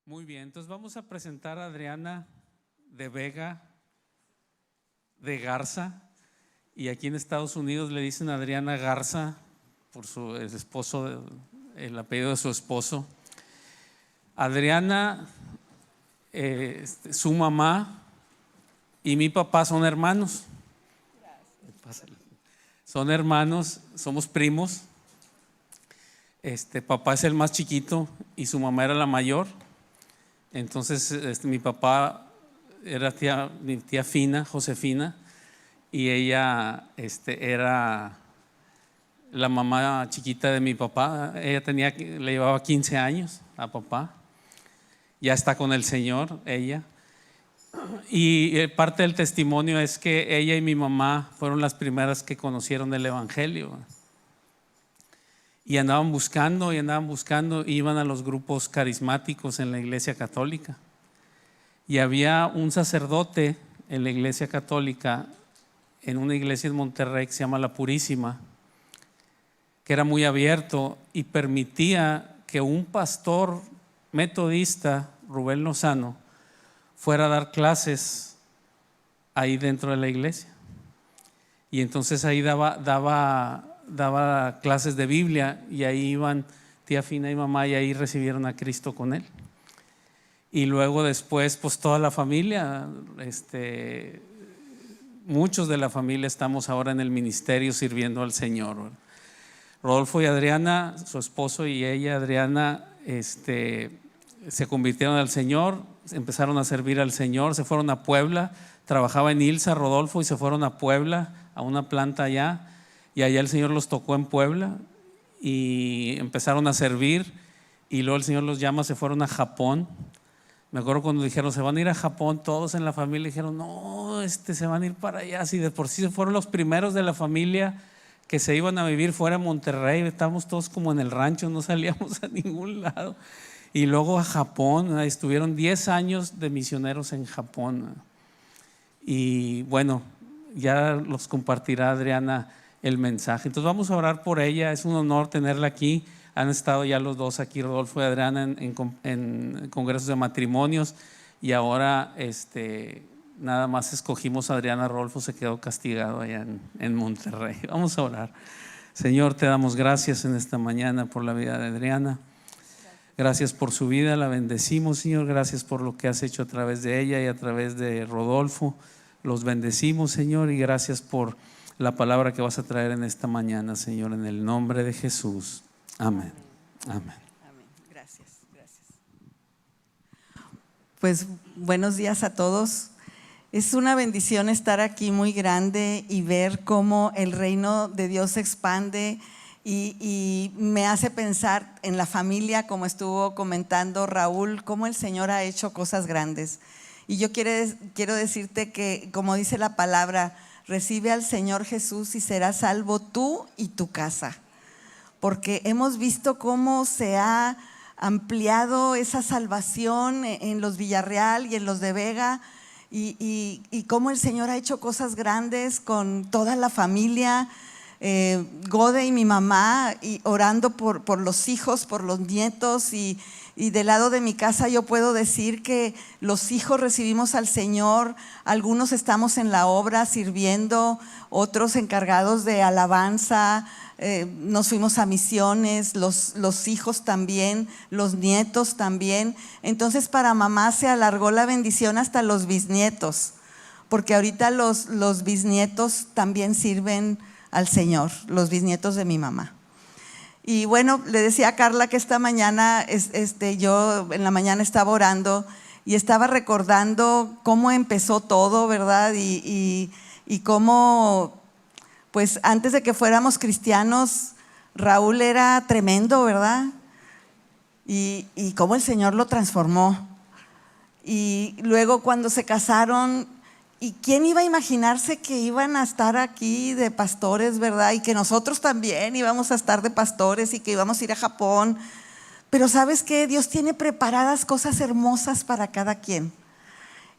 Muy bien, entonces vamos a presentar a Adriana de Vega de Garza, y aquí en Estados Unidos le dicen Adriana Garza por su esposo, el apellido de su esposo. Adriana, su mamá y mi papá son hermanos. Son hermanos, somos primos. Papá es el más chiquito y su mamá era la mayor. Entonces mi papá era mi tía Fina, Josefina, y ella era la mamá chiquita de mi papá. Ella le llevaba 15 años a papá. Ya está con el Señor ella. Y parte del testimonio es que ella y mi mamá fueron las primeras que conocieron el Evangelio. Y andaban buscando, iban a los grupos carismáticos en la Iglesia Católica. Y había un sacerdote en la Iglesia Católica, en una iglesia en Monterrey que se llama La Purísima, que era muy abierto y permitía que un pastor metodista, Rubén Lozano, fuera a dar clases ahí dentro de la iglesia. Y entonces ahí daba clases de Biblia, y ahí iban tía Fina y mamá, y ahí recibieron a Cristo con él. Y luego después pues toda la familia, muchos de la familia estamos ahora en el ministerio sirviendo al Señor. Rodolfo y Adriana, su esposo, y ella, Adriana, se convirtieron al Señor, empezaron a servir al Señor, se fueron a Puebla. Trabajaba en Ilsa Rodolfo y se fueron a Puebla, a una planta allá, y allá el Señor los tocó en Puebla y empezaron a servir. Y luego el Señor los llama, se fueron a Japón. Me acuerdo cuando dijeron se van a ir a Japón, todos en la familia dijeron no, se van a ir para allá. Si de por sí fueron los primeros de la familia que se iban a vivir fuera de Monterrey, estábamos todos como en el rancho, no salíamos a ningún lado. Y luego a Japón, estuvieron 10 años de misioneros en Japón. Y bueno, ya los compartirá Adriana el mensaje. Entonces vamos a orar por ella, es un honor tenerla aquí. Han estado ya los dos aquí, Rodolfo y Adriana, en congresos de matrimonios, y ahora nada más escogimos a Adriana. Rodolfo se quedó castigado allá en Monterrey. Vamos a orar. Señor, te damos gracias en esta mañana por la vida de Adriana. Gracias por su vida, la bendecimos, Señor. Gracias por lo que has hecho a través de ella y a través de Rodolfo. Los bendecimos, Señor, y gracias por la palabra que vas a traer en esta mañana, Señor, en el nombre de Jesús. Amén. Amén. Amén. Gracias. Pues buenos días a todos. Es una bendición estar aquí muy grande y ver cómo el reino de Dios se expande, y me hace pensar en la familia, como estuvo comentando Raúl, cómo el Señor ha hecho cosas grandes. Y yo quiero decirte que, como dice la palabra, recibe al Señor Jesús y serás salvo tú y tu casa. Porque hemos visto cómo se ha ampliado esa salvación en los Villarreal y en los de Vega, y cómo el Señor ha hecho cosas grandes con toda la familia. Gode y mi mamá, y orando por los hijos, por los nietos, y del lado de mi casa yo puedo decir que los hijos recibimos al Señor. Algunos estamos en la obra sirviendo, otros encargados de alabanza. Nos fuimos a misiones, los hijos también, los nietos también. Entonces para mamá se alargó la bendición hasta los bisnietos, porque ahorita los bisnietos también sirven al Señor, los bisnietos de mi mamá. Y bueno, le decía a Carla que esta mañana, yo en la mañana estaba orando y estaba recordando cómo empezó todo, ¿verdad? Y cómo, pues antes de que fuéramos cristianos, Raúl era tremendo, ¿verdad? Y cómo el Señor lo transformó. Y luego cuando se casaron, ¿y quién iba a imaginarse que iban a estar aquí de pastores, verdad? Y que nosotros también íbamos a estar de pastores y que íbamos a ir a Japón. Pero ¿sabes qué? Dios tiene preparadas cosas hermosas para cada quien.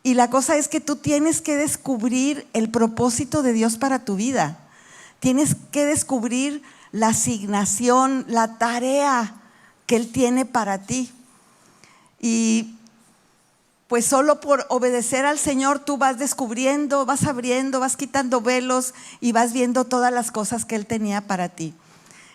Y la cosa es que tú tienes que descubrir el propósito de Dios para tu vida. Tienes que descubrir la asignación, la tarea que Él tiene para ti. Y pues solo por obedecer al Señor tú vas descubriendo, vas abriendo, vas quitando velos y vas viendo todas las cosas que Él tenía para ti.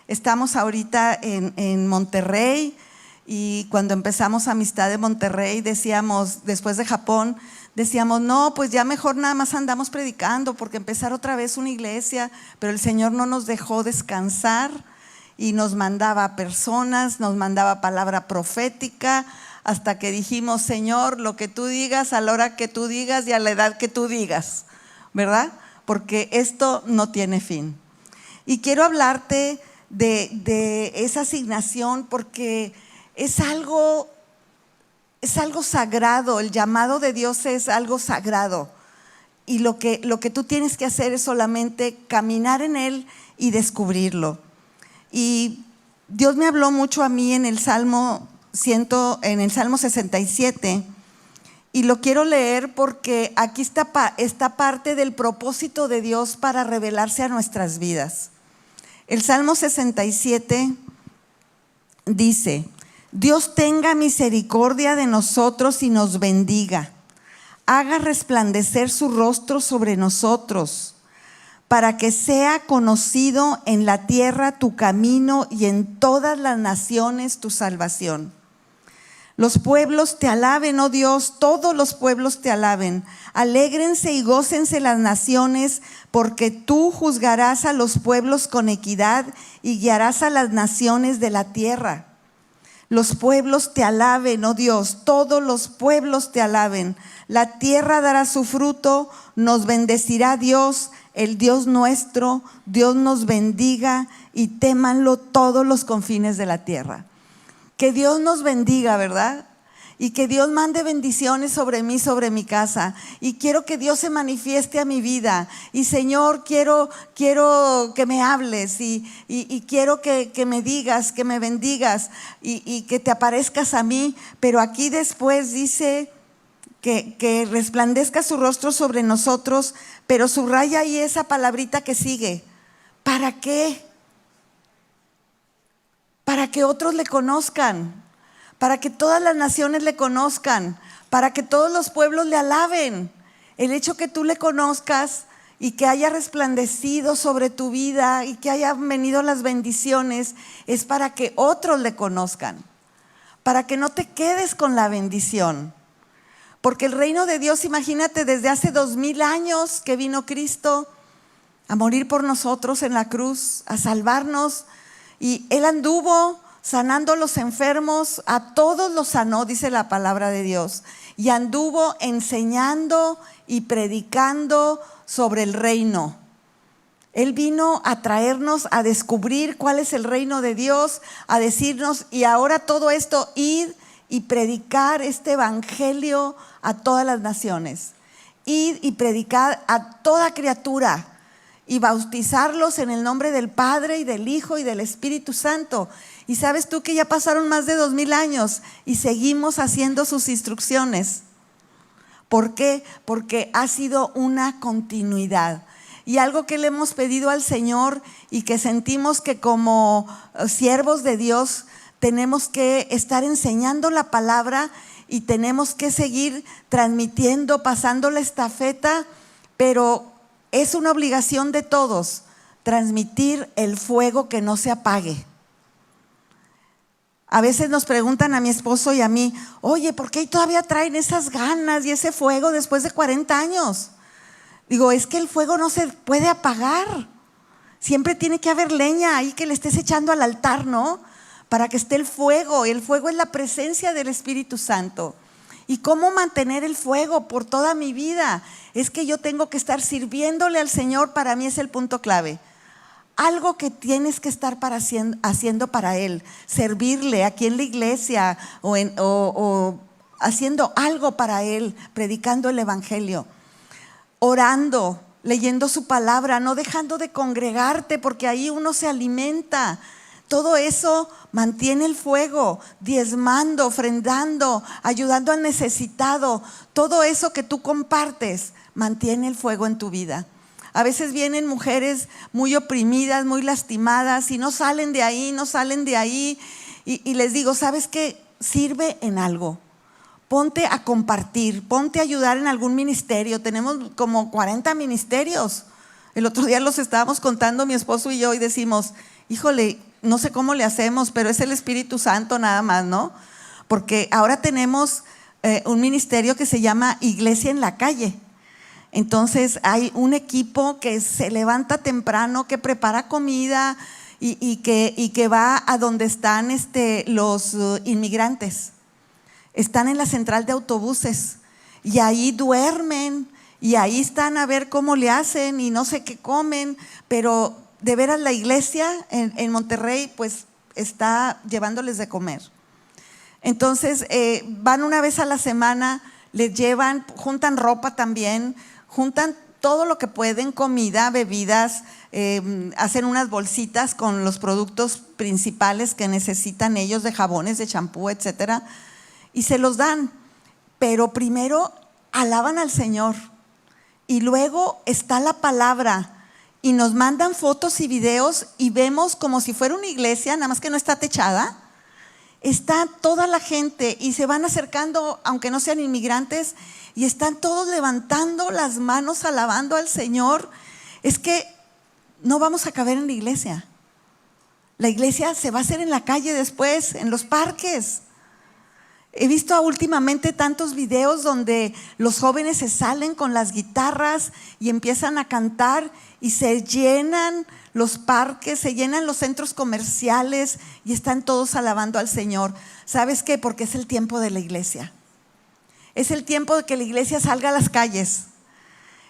Estamos ahorita en Monterrey, y cuando empezamos Amistad de Monterrey decíamos, después de Japón, decíamos, no, pues ya mejor nada más andamos predicando porque empezar otra vez una iglesia, pero el Señor no nos dejó descansar y nos mandaba personas, nos mandaba palabra profética, hasta que dijimos, Señor, lo que tú digas, a la hora que tú digas y a la edad que tú digas, ¿verdad? Porque esto no tiene fin. Y quiero hablarte de esa asignación porque es algo sagrado. El llamado de Dios es algo sagrado. Y lo que tú tienes que hacer es solamente caminar en Él y descubrirlo. Y Dios me habló mucho a mí en el Salmo 67, y lo quiero leer porque aquí está parte del propósito de Dios para revelarse a nuestras vidas. El Salmo 67 dice: Dios tenga misericordia de nosotros y nos bendiga, haga resplandecer su rostro sobre nosotros, para que sea conocido en la tierra tu camino y en todas las naciones tu salvación. Los pueblos te alaben, oh Dios, todos los pueblos te alaben. Alégrense y gócense las naciones, porque tú juzgarás a los pueblos con equidad y guiarás a las naciones de la tierra. Los pueblos te alaben, oh Dios, todos los pueblos te alaben. La tierra dará su fruto, nos bendecirá Dios, el Dios nuestro. Dios nos bendiga y témanlo todos los confines de la tierra. Que Dios nos bendiga, ¿verdad? Y que Dios mande bendiciones sobre mí, sobre mi casa. Y quiero que Dios se manifieste a mi vida. Y Señor, quiero que me hables y quiero que me digas, que me bendigas y que te aparezcas a mí. Pero aquí después dice que resplandezca su rostro sobre nosotros, pero subraya ahí esa palabrita que sigue. ¿Para qué? Para que otros le conozcan, para que todas las naciones le conozcan, para que todos los pueblos le alaben. El hecho que tú le conozcas y que haya resplandecido sobre tu vida y que hayan venido las bendiciones es para que otros le conozcan, para que no te quedes con la bendición. Porque el reino de Dios, imagínate, desde hace 2000 años que vino Cristo a morir por nosotros en la cruz, a salvarnos. Y Él anduvo sanando a los enfermos, a todos los sanó, dice la palabra de Dios. Y anduvo enseñando y predicando sobre el reino. Él vino a traernos a descubrir cuál es el reino de Dios, a decirnos, y ahora todo esto, ir y predicar este evangelio a todas las naciones. Ir y predicar a toda criatura. Y bautizarlos en el nombre del Padre y del Hijo y del Espíritu Santo. Y sabes tú que ya pasaron más de 2000 años y seguimos haciendo sus instrucciones. ¿Por qué? Porque ha sido una continuidad. Y algo que le hemos pedido al Señor y que sentimos que como siervos de Dios tenemos que estar enseñando la palabra y tenemos que seguir transmitiendo, pasando la estafeta, pero es una obligación de todos transmitir el fuego que no se apague. A veces nos preguntan a mi esposo y a mí, oye, ¿por qué todavía traen esas ganas y ese fuego después de 40 años? Digo, es que el fuego no se puede apagar. Siempre tiene que haber leña ahí que le estés echando al altar, ¿no? Para que esté el fuego. Y el fuego es la presencia del Espíritu Santo. ¿Y cómo mantener el fuego por toda mi vida? Es que yo tengo que estar sirviéndole al Señor, para mí es el punto clave. Algo que tienes que estar haciendo para Él, servirle aquí en la iglesia o haciendo algo para Él, predicando el evangelio, orando, leyendo su palabra, no dejando de congregarte porque ahí uno se alimenta. Todo eso mantiene el fuego, diezmando, ofrendando, ayudando al necesitado. Todo eso que tú compartes mantiene el fuego en tu vida. A veces vienen mujeres muy oprimidas, muy lastimadas y no salen de ahí, y les digo, ¿sabes qué? Sirve en algo. ponte a compartir, ponte a ayudar en algún ministerio. Tenemos como 40 ministerios. El otro día los estábamos contando mi esposo y yo y decimos, híjole, no sé cómo le hacemos, pero es el Espíritu Santo nada más, ¿no? Porque ahora tenemos un ministerio que se llama Iglesia en la Calle. Entonces hay un equipo que se levanta temprano, que prepara comida y que va a donde están los inmigrantes. Están en la central de autobuses y ahí duermen y ahí están a ver cómo le hacen y no sé qué comen, pero de veras la iglesia en Monterrey pues está llevándoles de comer. Entonces van una vez a la semana, les llevan, juntan ropa también, juntan todo lo que pueden, comida, bebidas, hacen unas bolsitas con los productos principales que necesitan ellos, de jabones, de champú, etcétera, y se los dan. Pero primero alaban al Señor y luego está la palabra y nos mandan fotos y videos y vemos como si fuera una iglesia, nada más que no está techada. Está toda la gente y se van acercando, aunque no sean inmigrantes, y están todos levantando las manos, alabando al Señor. Es que no vamos a caber en la iglesia. La iglesia se va a hacer en la calle después, en los parques. He visto últimamente tantos videos donde los jóvenes se salen con las guitarras y empiezan a cantar y se llenan los parques, se llenan los centros comerciales y están todos alabando al Señor. ¿Sabes qué? Porque es el tiempo de la iglesia. Es el tiempo de que la iglesia salga a las calles.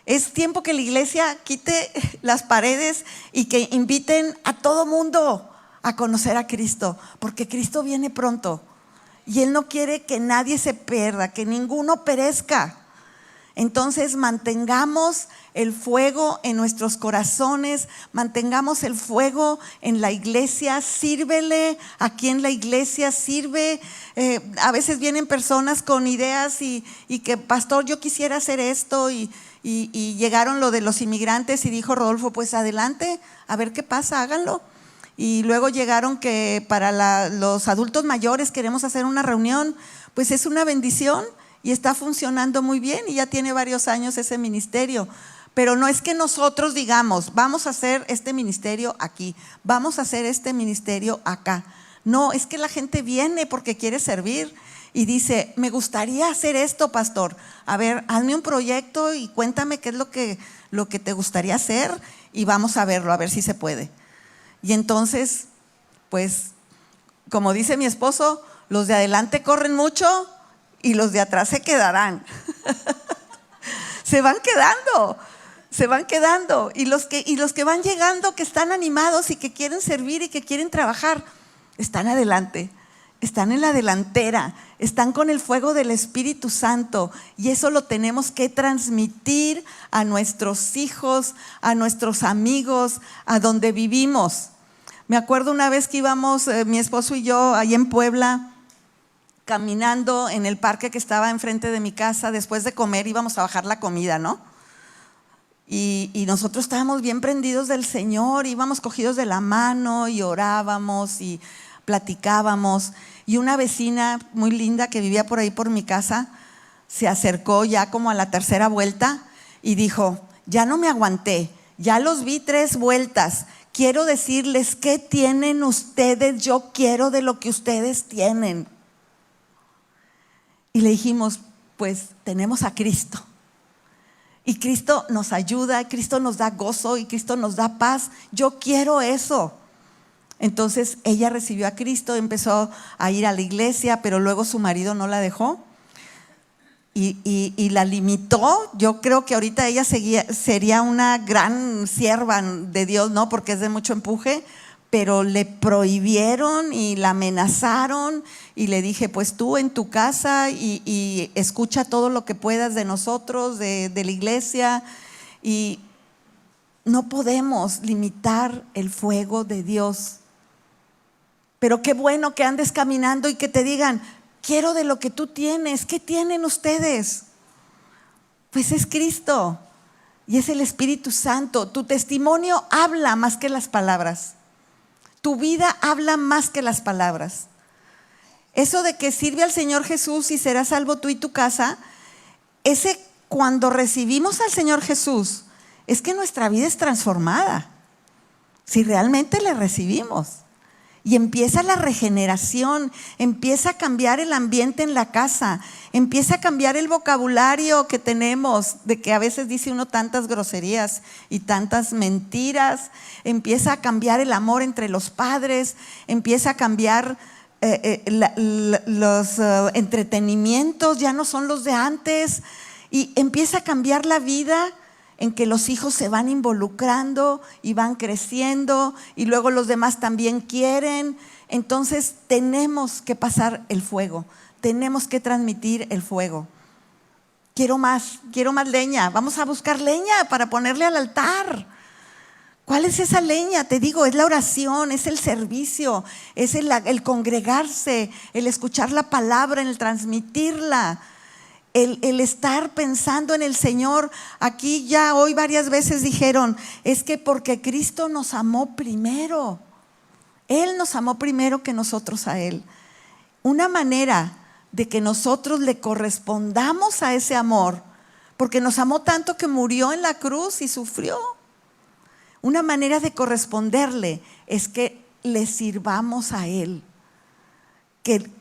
Es tiempo que la iglesia quite las paredes y que inviten a todo mundo a conocer a Cristo, porque Cristo viene pronto y Él no quiere que nadie se pierda, que ninguno perezca. Entonces mantengamos el fuego en nuestros corazones, mantengamos el fuego en la iglesia, sírvele aquí en la iglesia, sirve. A veces vienen personas con ideas y que, pastor, yo quisiera hacer esto y llegaron lo de los inmigrantes y dijo Rodolfo, pues adelante, a ver qué pasa, háganlo. Y luego llegaron que para los adultos mayores queremos hacer una reunión, pues es una bendición. Y está funcionando muy bien y ya tiene varios años ese ministerio. Pero no es que nosotros digamos, vamos a hacer este ministerio aquí, vamos a hacer este ministerio acá. No, es que la gente viene porque quiere servir y dice, me gustaría hacer esto, pastor. A ver, hazme un proyecto y cuéntame qué es lo que te gustaría hacer y vamos a verlo, a ver si se puede. Y entonces, pues, como dice mi esposo, los de adelante corren mucho y los de atrás se quedarán. Se van quedando. Y los que van llegando, que están animados y que quieren servir y que quieren trabajar, están adelante, están en la delantera, están con el fuego del Espíritu Santo. Y eso lo tenemos que transmitir a nuestros hijos, a nuestros amigos, a donde vivimos. Me acuerdo una vez que íbamos, mi esposo y yo, ahí en Puebla, caminando en el parque que estaba enfrente de mi casa. Después de comer íbamos a bajar la comida, ¿no? Y nosotros estábamos bien prendidos del Señor, íbamos cogidos de la mano y orábamos y platicábamos. Y una vecina muy linda que vivía por ahí por mi casa se acercó ya como a la tercera vuelta y dijo, ya no me aguanté, ya los vi 3 vueltas. Quiero decirles, ¿qué tienen ustedes? Yo quiero de lo que ustedes tienen. Y le dijimos, pues tenemos a Cristo. Y Cristo nos ayuda, Cristo nos da gozo y Cristo nos da paz. Yo quiero eso. Entonces ella recibió a Cristo, empezó a ir a la iglesia, pero luego su marido no la dejó y la limitó. Yo creo que ahorita ella sería una gran sierva de Dios, ¿no? Porque es de mucho empuje. Pero le prohibieron y la amenazaron y le dije, pues tú en tu casa y escucha todo lo que puedas de nosotros, de la iglesia. Y no podemos limitar el fuego de Dios. Pero qué bueno que andes caminando y que te digan, quiero de lo que tú tienes. ¿Qué tienen ustedes? Pues es Cristo y es el Espíritu Santo. Tu testimonio habla más que las palabras. Tu vida habla más que las palabras. Eso de que sirve al Señor Jesús y serás salvo tú y tu casa, ese cuando recibimos al Señor Jesús, es que nuestra vida es transformada. Si realmente le recibimos. Y empieza la regeneración, empieza a cambiar el ambiente en la casa, empieza a cambiar el vocabulario que tenemos, de que a veces dice uno tantas groserías y tantas mentiras, empieza a cambiar el amor entre los padres, empieza a cambiar los entretenimientos, ya no son los de antes, y empieza a cambiar la vida en que los hijos se van involucrando y van creciendo y luego los demás también quieren. Entonces tenemos que pasar el fuego, tenemos que transmitir el fuego. Quiero más leña, vamos a buscar leña para ponerle al altar. ¿Cuál es esa leña? Te digo, es la oración, es el servicio, es el congregarse, el escuchar la palabra, el transmitirla. El estar pensando en el Señor. Aquí ya hoy varias veces dijeron, es que porque Cristo nos amó primero. Él nos amó primero que nosotros a Él. Una manera de que nosotros le correspondamos a ese amor, porque nos amó tanto que murió en la cruz y sufrió. Una manera de corresponderle es que le sirvamos a Él, que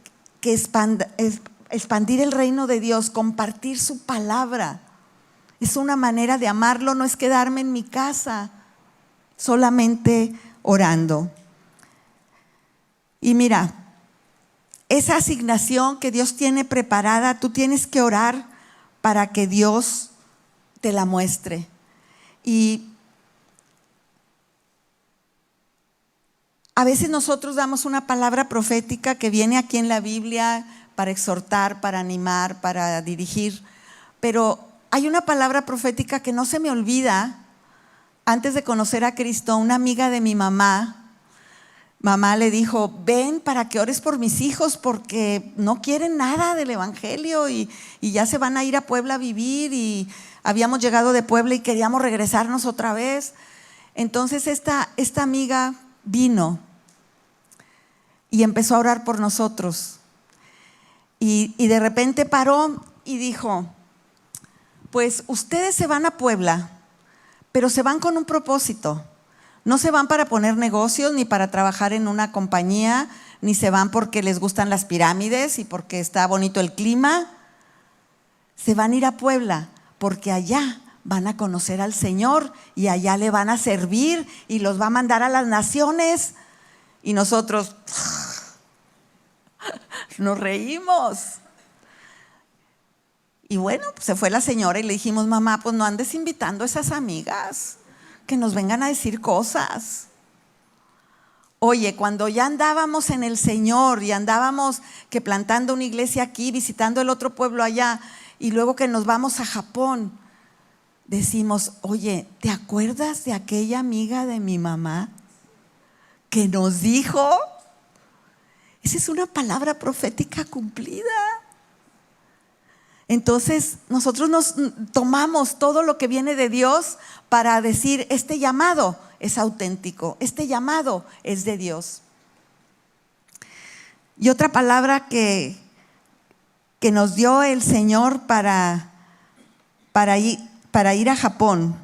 expandir el reino de Dios, compartir su palabra. Es una manera de amarlo, no es quedarme en mi casa solamente orando. Y mira, esa asignación que Dios tiene preparada, tú tienes que orar para que Dios te la muestre. Y a veces nosotros damos una palabra profética que viene aquí en la Biblia para exhortar, para animar, para dirigir. Pero hay una palabra profética que no se me olvida. Antes de conocer a Cristo, una amiga de mi mamá le dijo, ven para que ores por mis hijos porque no quieren nada del evangelio y ya se van a ir a Puebla a vivir y habíamos llegado de Puebla y queríamos regresarnos otra vez. Entonces esta amiga vino y empezó a orar por nosotros. Y de repente paró y dijo, pues ustedes se van a Puebla, pero se van con un propósito. No se van para poner negocios, ni para trabajar en una compañía, ni se van porque les gustan las pirámides y porque está bonito el clima. Se van a ir a Puebla porque allá van a conocer al Señor y allá le van a servir y los va a mandar a las naciones. Y nosotros nos reímos. Y bueno, pues se fue la señora y le dijimos, mamá, pues no andes invitando a esas amigas que nos vengan a decir cosas. Oye, cuando ya andábamos en el Señor y andábamos que plantando una iglesia aquí, visitando el otro pueblo allá, y luego que nos vamos a Japón, decimos, oye, ¿te acuerdas de aquella amiga de mi mamá que nos dijo? Esa es una palabra profética cumplida. Entonces nosotros nos tomamos todo lo que viene de Dios para decir, este llamado es auténtico, este llamado es de Dios. Y otra palabra que nos dio el Señor para ir a Japón.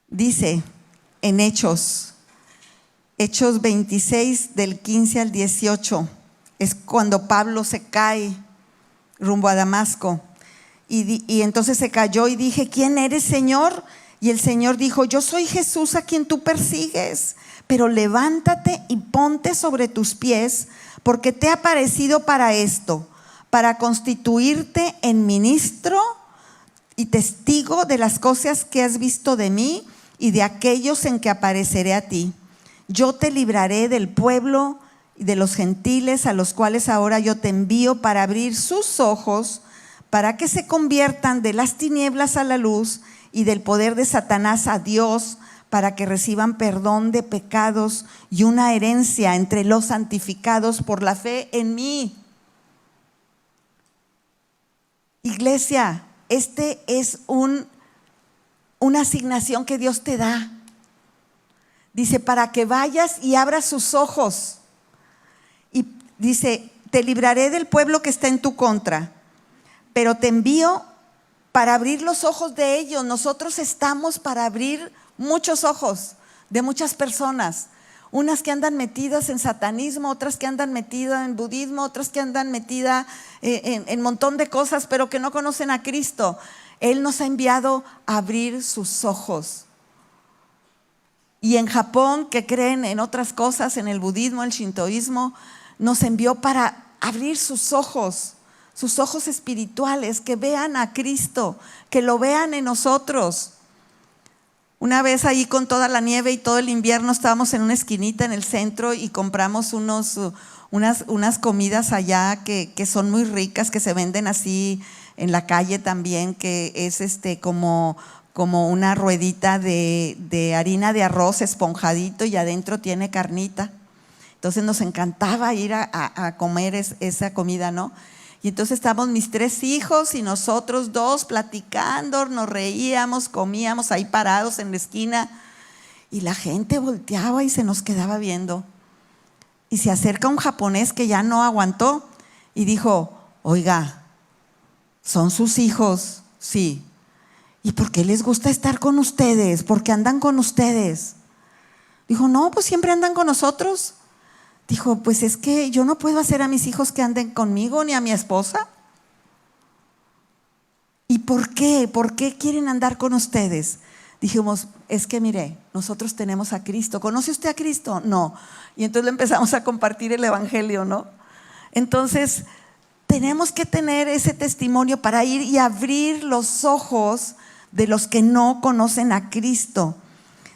Dice en Hechos 26 del 15 al 18, es cuando Pablo se cae rumbo a Damasco. Y entonces se cayó y dije, ¿quién eres, Señor? Y el Señor dijo, yo soy Jesús a quien tú persigues, pero levántate y ponte sobre tus pies, porque te he aparecido para esto, para constituirte en ministro y testigo de las cosas que has visto de mí y de aquellos en que apareceré a ti. Yo te libraré del pueblo y de los gentiles a los cuales ahora yo te envío para abrir sus ojos, para que se conviertan de las tinieblas a la luz y del poder de Satanás a Dios, para que reciban perdón de pecados y una herencia entre los santificados por la fe en mí. Iglesia, este es una asignación que Dios te da. Dice, para que vayas y abras sus ojos. Y dice, te libraré del pueblo que está en tu contra, pero te envío para abrir los ojos de ellos. Nosotros estamos para abrir muchos ojos de muchas personas. Unas que andan metidas en satanismo, otras que andan metidas en budismo, otras que andan metidas en un montón de cosas, pero que no conocen a Cristo. Él nos ha enviado a abrir sus ojos. Y en Japón, que creen en otras cosas, en el budismo, el shintoísmo, nos envió para abrir sus ojos espirituales, que vean a Cristo, que lo vean en nosotros. Una vez ahí con toda la nieve y todo el invierno estábamos en una esquinita en el centro y compramos unas comidas allá que son muy ricas, que se venden así en la calle también, que es como una ruedita de harina de arroz esponjadito y adentro tiene carnita. Entonces nos encantaba ir a comer esa comida, ¿no? Y entonces estábamos mis 3 hijos y nosotros 2 platicando, nos reíamos, comíamos ahí parados en la esquina y la gente volteaba y se nos quedaba viendo. Y se acerca un japonés que ya no aguantó y dijo, oiga, ¿son sus hijos? Sí. ¿Y por qué les gusta estar con ustedes? ¿Por qué andan con ustedes? Dijo, no, pues siempre andan con nosotros. Dijo, pues es que yo no puedo hacer a mis hijos que anden conmigo ni a mi esposa. ¿Y por qué? ¿Por qué quieren andar con ustedes? Dijimos, es que mire, nosotros tenemos a Cristo. ¿Conoce usted a Cristo? No. Y entonces le empezamos a compartir el evangelio, ¿no? Entonces, tenemos que tener ese testimonio para ir y abrir los ojos de los que no conocen a Cristo.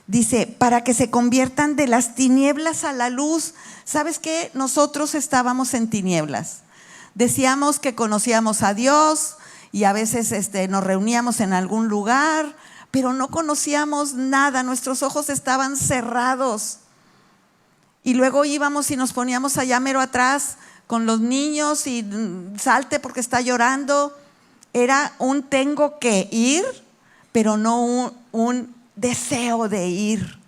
Dice, para que se conviertan de las tinieblas a la luz. ¿Sabes qué? Nosotros estábamos en tinieblas. Decíamos que conocíamos a Dios y a veces nos reuníamos en algún lugar, pero no conocíamos nada. Nuestros ojos estaban cerrados. Y luego íbamos y nos poníamos allá mero atrás con los niños y salte porque está llorando. Era un tengo que ir, pero no un deseo de ir.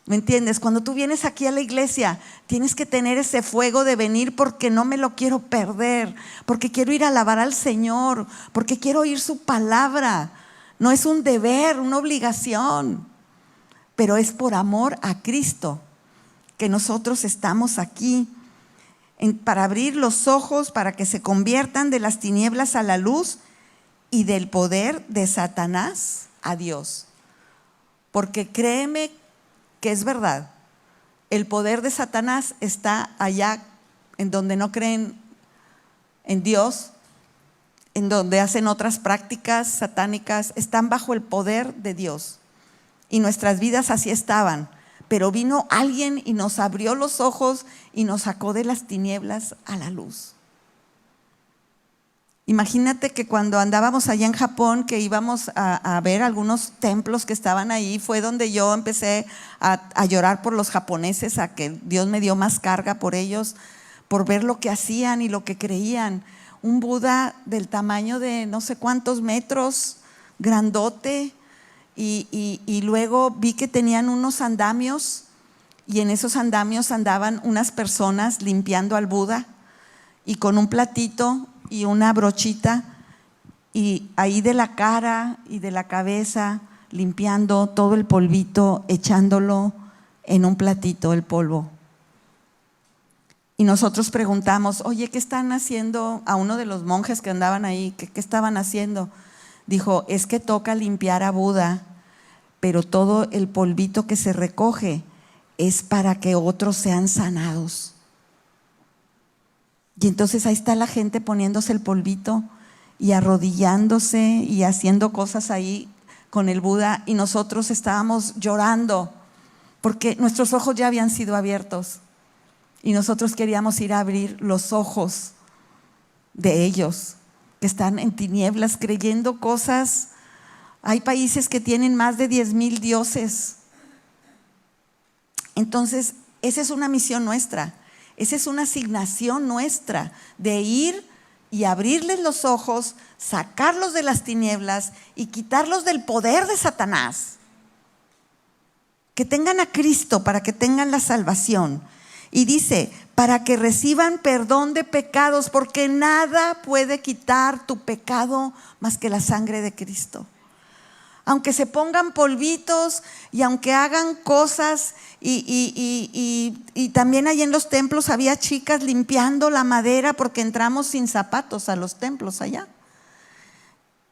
¿Me entiendes? Cuando tú vienes aquí a la iglesia, tienes que tener ese fuego de venir porque no me lo quiero perder, porque quiero ir a alabar al Señor, porque quiero oír su palabra. No es un deber, una obligación, pero es por amor a Cristo que nosotros estamos aquí, para abrir los ojos, para que se conviertan de las tinieblas a la luz y del poder de Satanás a Dios. Porque créeme que es verdad, el poder de Satanás está allá en donde no creen en Dios, en donde hacen otras prácticas satánicas, están bajo el poder de Dios. Y nuestras vidas así estaban, pero vino alguien y nos abrió los ojos y nos sacó de las tinieblas a la luz. Imagínate que cuando andábamos allá en Japón, que íbamos a ver algunos templos que estaban ahí, fue donde yo empecé a llorar por los japoneses, a que Dios me dio más carga por ellos, por ver lo que hacían y lo que creían. Un Buda del tamaño de no sé cuántos metros, grandote, y luego vi que tenían unos andamios y en esos andamios andaban unas personas limpiando al Buda y con un platito y una brochita, y ahí de la cara y de la cabeza limpiando todo el polvito, echándolo en un platito, el polvo. Y nosotros preguntamos, oye, ¿qué están haciendo? A uno de los monjes que andaban ahí, ¿qué estaban haciendo? Dijo, es que toca limpiar a Buda, pero todo el polvito que se recoge es para que otros sean sanados. Y entonces ahí está la gente poniéndose el polvito y arrodillándose y haciendo cosas ahí con el Buda, y nosotros estábamos llorando porque nuestros ojos ya habían sido abiertos y nosotros queríamos ir a abrir los ojos de ellos que están en tinieblas creyendo cosas. Hay países que tienen más de 10,000 dioses. Entonces esa es una misión nuestra. Esa es una asignación nuestra, de ir y abrirles los ojos, sacarlos de las tinieblas y quitarlos del poder de Satanás. que tengan a Cristo para que tengan la salvación. Y dice, para que reciban perdón de pecados, porque nada puede quitar tu pecado más que la sangre de Cristo. Aunque se pongan polvitos y aunque hagan cosas, y también ahí en los templos había chicas limpiando la madera porque entramos sin zapatos a los templos allá.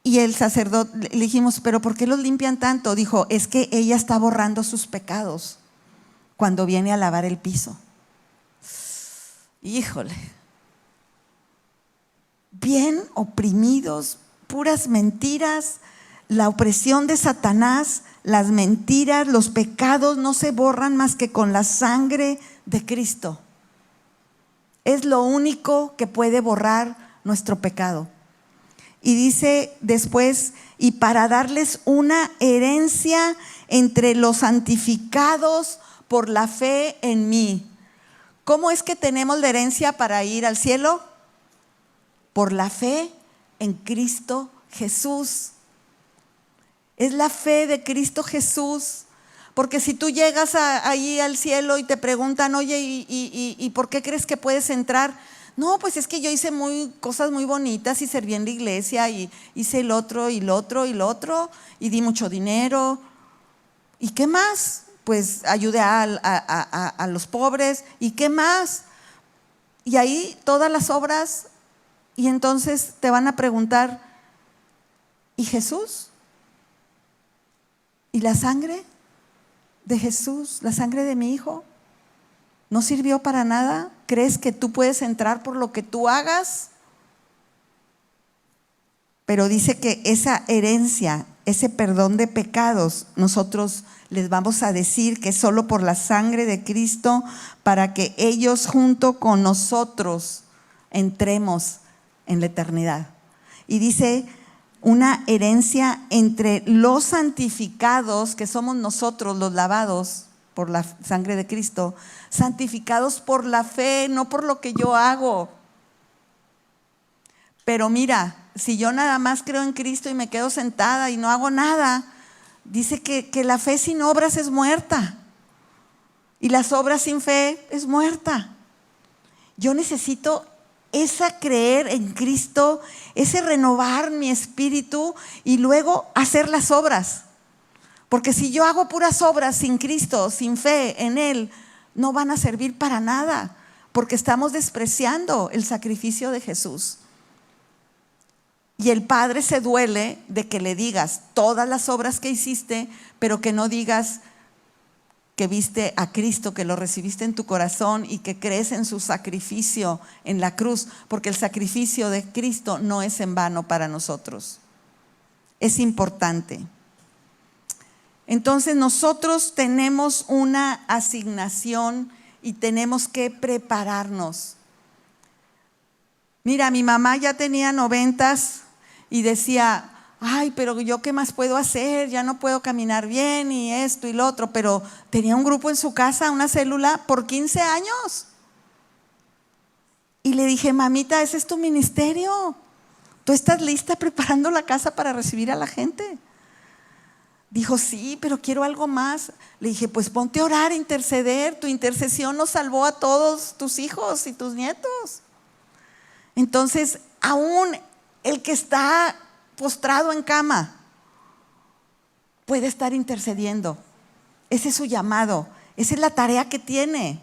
Y el sacerdote le dijimos, ¿pero por qué los limpian tanto? Dijo, es que ella está borrando sus pecados cuando viene a lavar el piso. Híjole, bien oprimidos, puras mentiras, la opresión de Satanás, las mentiras, los pecados no se borran más que con la sangre de Cristo. Es lo único que puede borrar nuestro pecado. Y dice después, y para darles una herencia entre los santificados por la fe en mí. ¿Cómo es que tenemos la herencia para ir al cielo? Por la fe en Cristo Jesús. Es la fe de Cristo Jesús. Porque si tú llegas ahí al cielo y te preguntan, oye, ¿y por qué crees que puedes entrar? No, pues es que yo hice cosas muy bonitas y serví en la iglesia y hice el otro y lo otro y lo otro y di mucho dinero. ¿Y qué más? Pues ayudé a los pobres. ¿Y qué más? Y ahí todas las obras. Y entonces te van a preguntar, ¿y Jesús? ¿Y la sangre de Jesús? ¿La sangre de mi hijo? ¿No sirvió para nada? ¿Crees que tú puedes entrar por lo que tú hagas? Pero dice que esa herencia, ese perdón de pecados, nosotros les vamos a decir que es solo por la sangre de Cristo, para que ellos junto con nosotros entremos en la eternidad. Y dice, una herencia entre los santificados, que somos nosotros los lavados por la sangre de Cristo, santificados por la fe, no por lo que yo hago. Pero mira, si yo nada más creo en Cristo y me quedo sentada y no hago nada, dice que la fe sin obras es muerta y las obras sin fe es muerta. Yo necesito esa creer en Cristo, ese renovar mi espíritu y luego hacer las obras. Porque si yo hago puras obras sin Cristo, sin fe en Él, no van a servir para nada, porque estamos despreciando el sacrificio de Jesús. Y el Padre se duele de que le digas todas las obras que hiciste, pero que no digas que viste a Cristo, que lo recibiste en tu corazón y que crees en su sacrificio en la cruz, porque el sacrificio de Cristo no es en vano para nosotros. Es importante. Entonces nosotros tenemos una asignación y tenemos que prepararnos. Mira, mi mamá ya tenía 90 y decía, ay, pero yo qué más puedo hacer, ya no puedo caminar bien y esto y lo otro, pero tenía un grupo en su casa, una célula por 15 años. Y le dije, mamita, ese es tu ministerio, tú estás lista preparando la casa para recibir a la gente. Dijo, sí, pero quiero algo más. Le dije, pues ponte a orar, a interceder. Tu intercesión nos salvó a todos tus hijos y tus nietos. Entonces, aún el que está postrado en cama puede estar intercediendo. Ese es su llamado, esa es la tarea que tiene.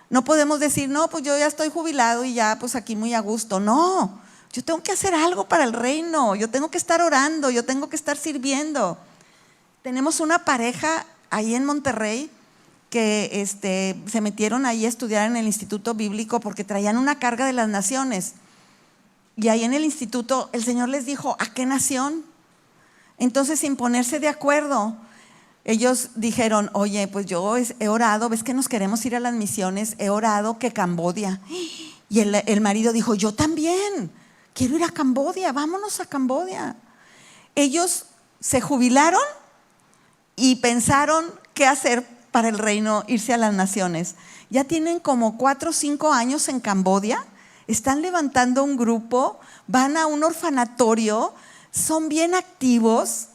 No podemos decir, no, pues yo ya estoy jubilado y ya pues aquí muy a gusto. No, yo tengo que hacer algo para el reino, yo tengo que estar orando, yo tengo que estar sirviendo. Tenemos una pareja ahí en Monterrey que se metieron ahí a estudiar en el Instituto Bíblico porque traían una carga de las naciones. Y ahí en el instituto el Señor les dijo, ¿a qué nación? Entonces, sin ponerse de acuerdo, ellos dijeron, oye, pues yo he orado, ves que nos queremos ir a las misiones, he orado que Camboya. Y el marido dijo, yo también, quiero ir a Camboya, vámonos a Camboya. Ellos se jubilaron y pensaron qué hacer para el reino, irse a las naciones. Ya tienen como 4 o 5 años en Camboya, están levantando un grupo, van a un orfanatorio, son bien activos,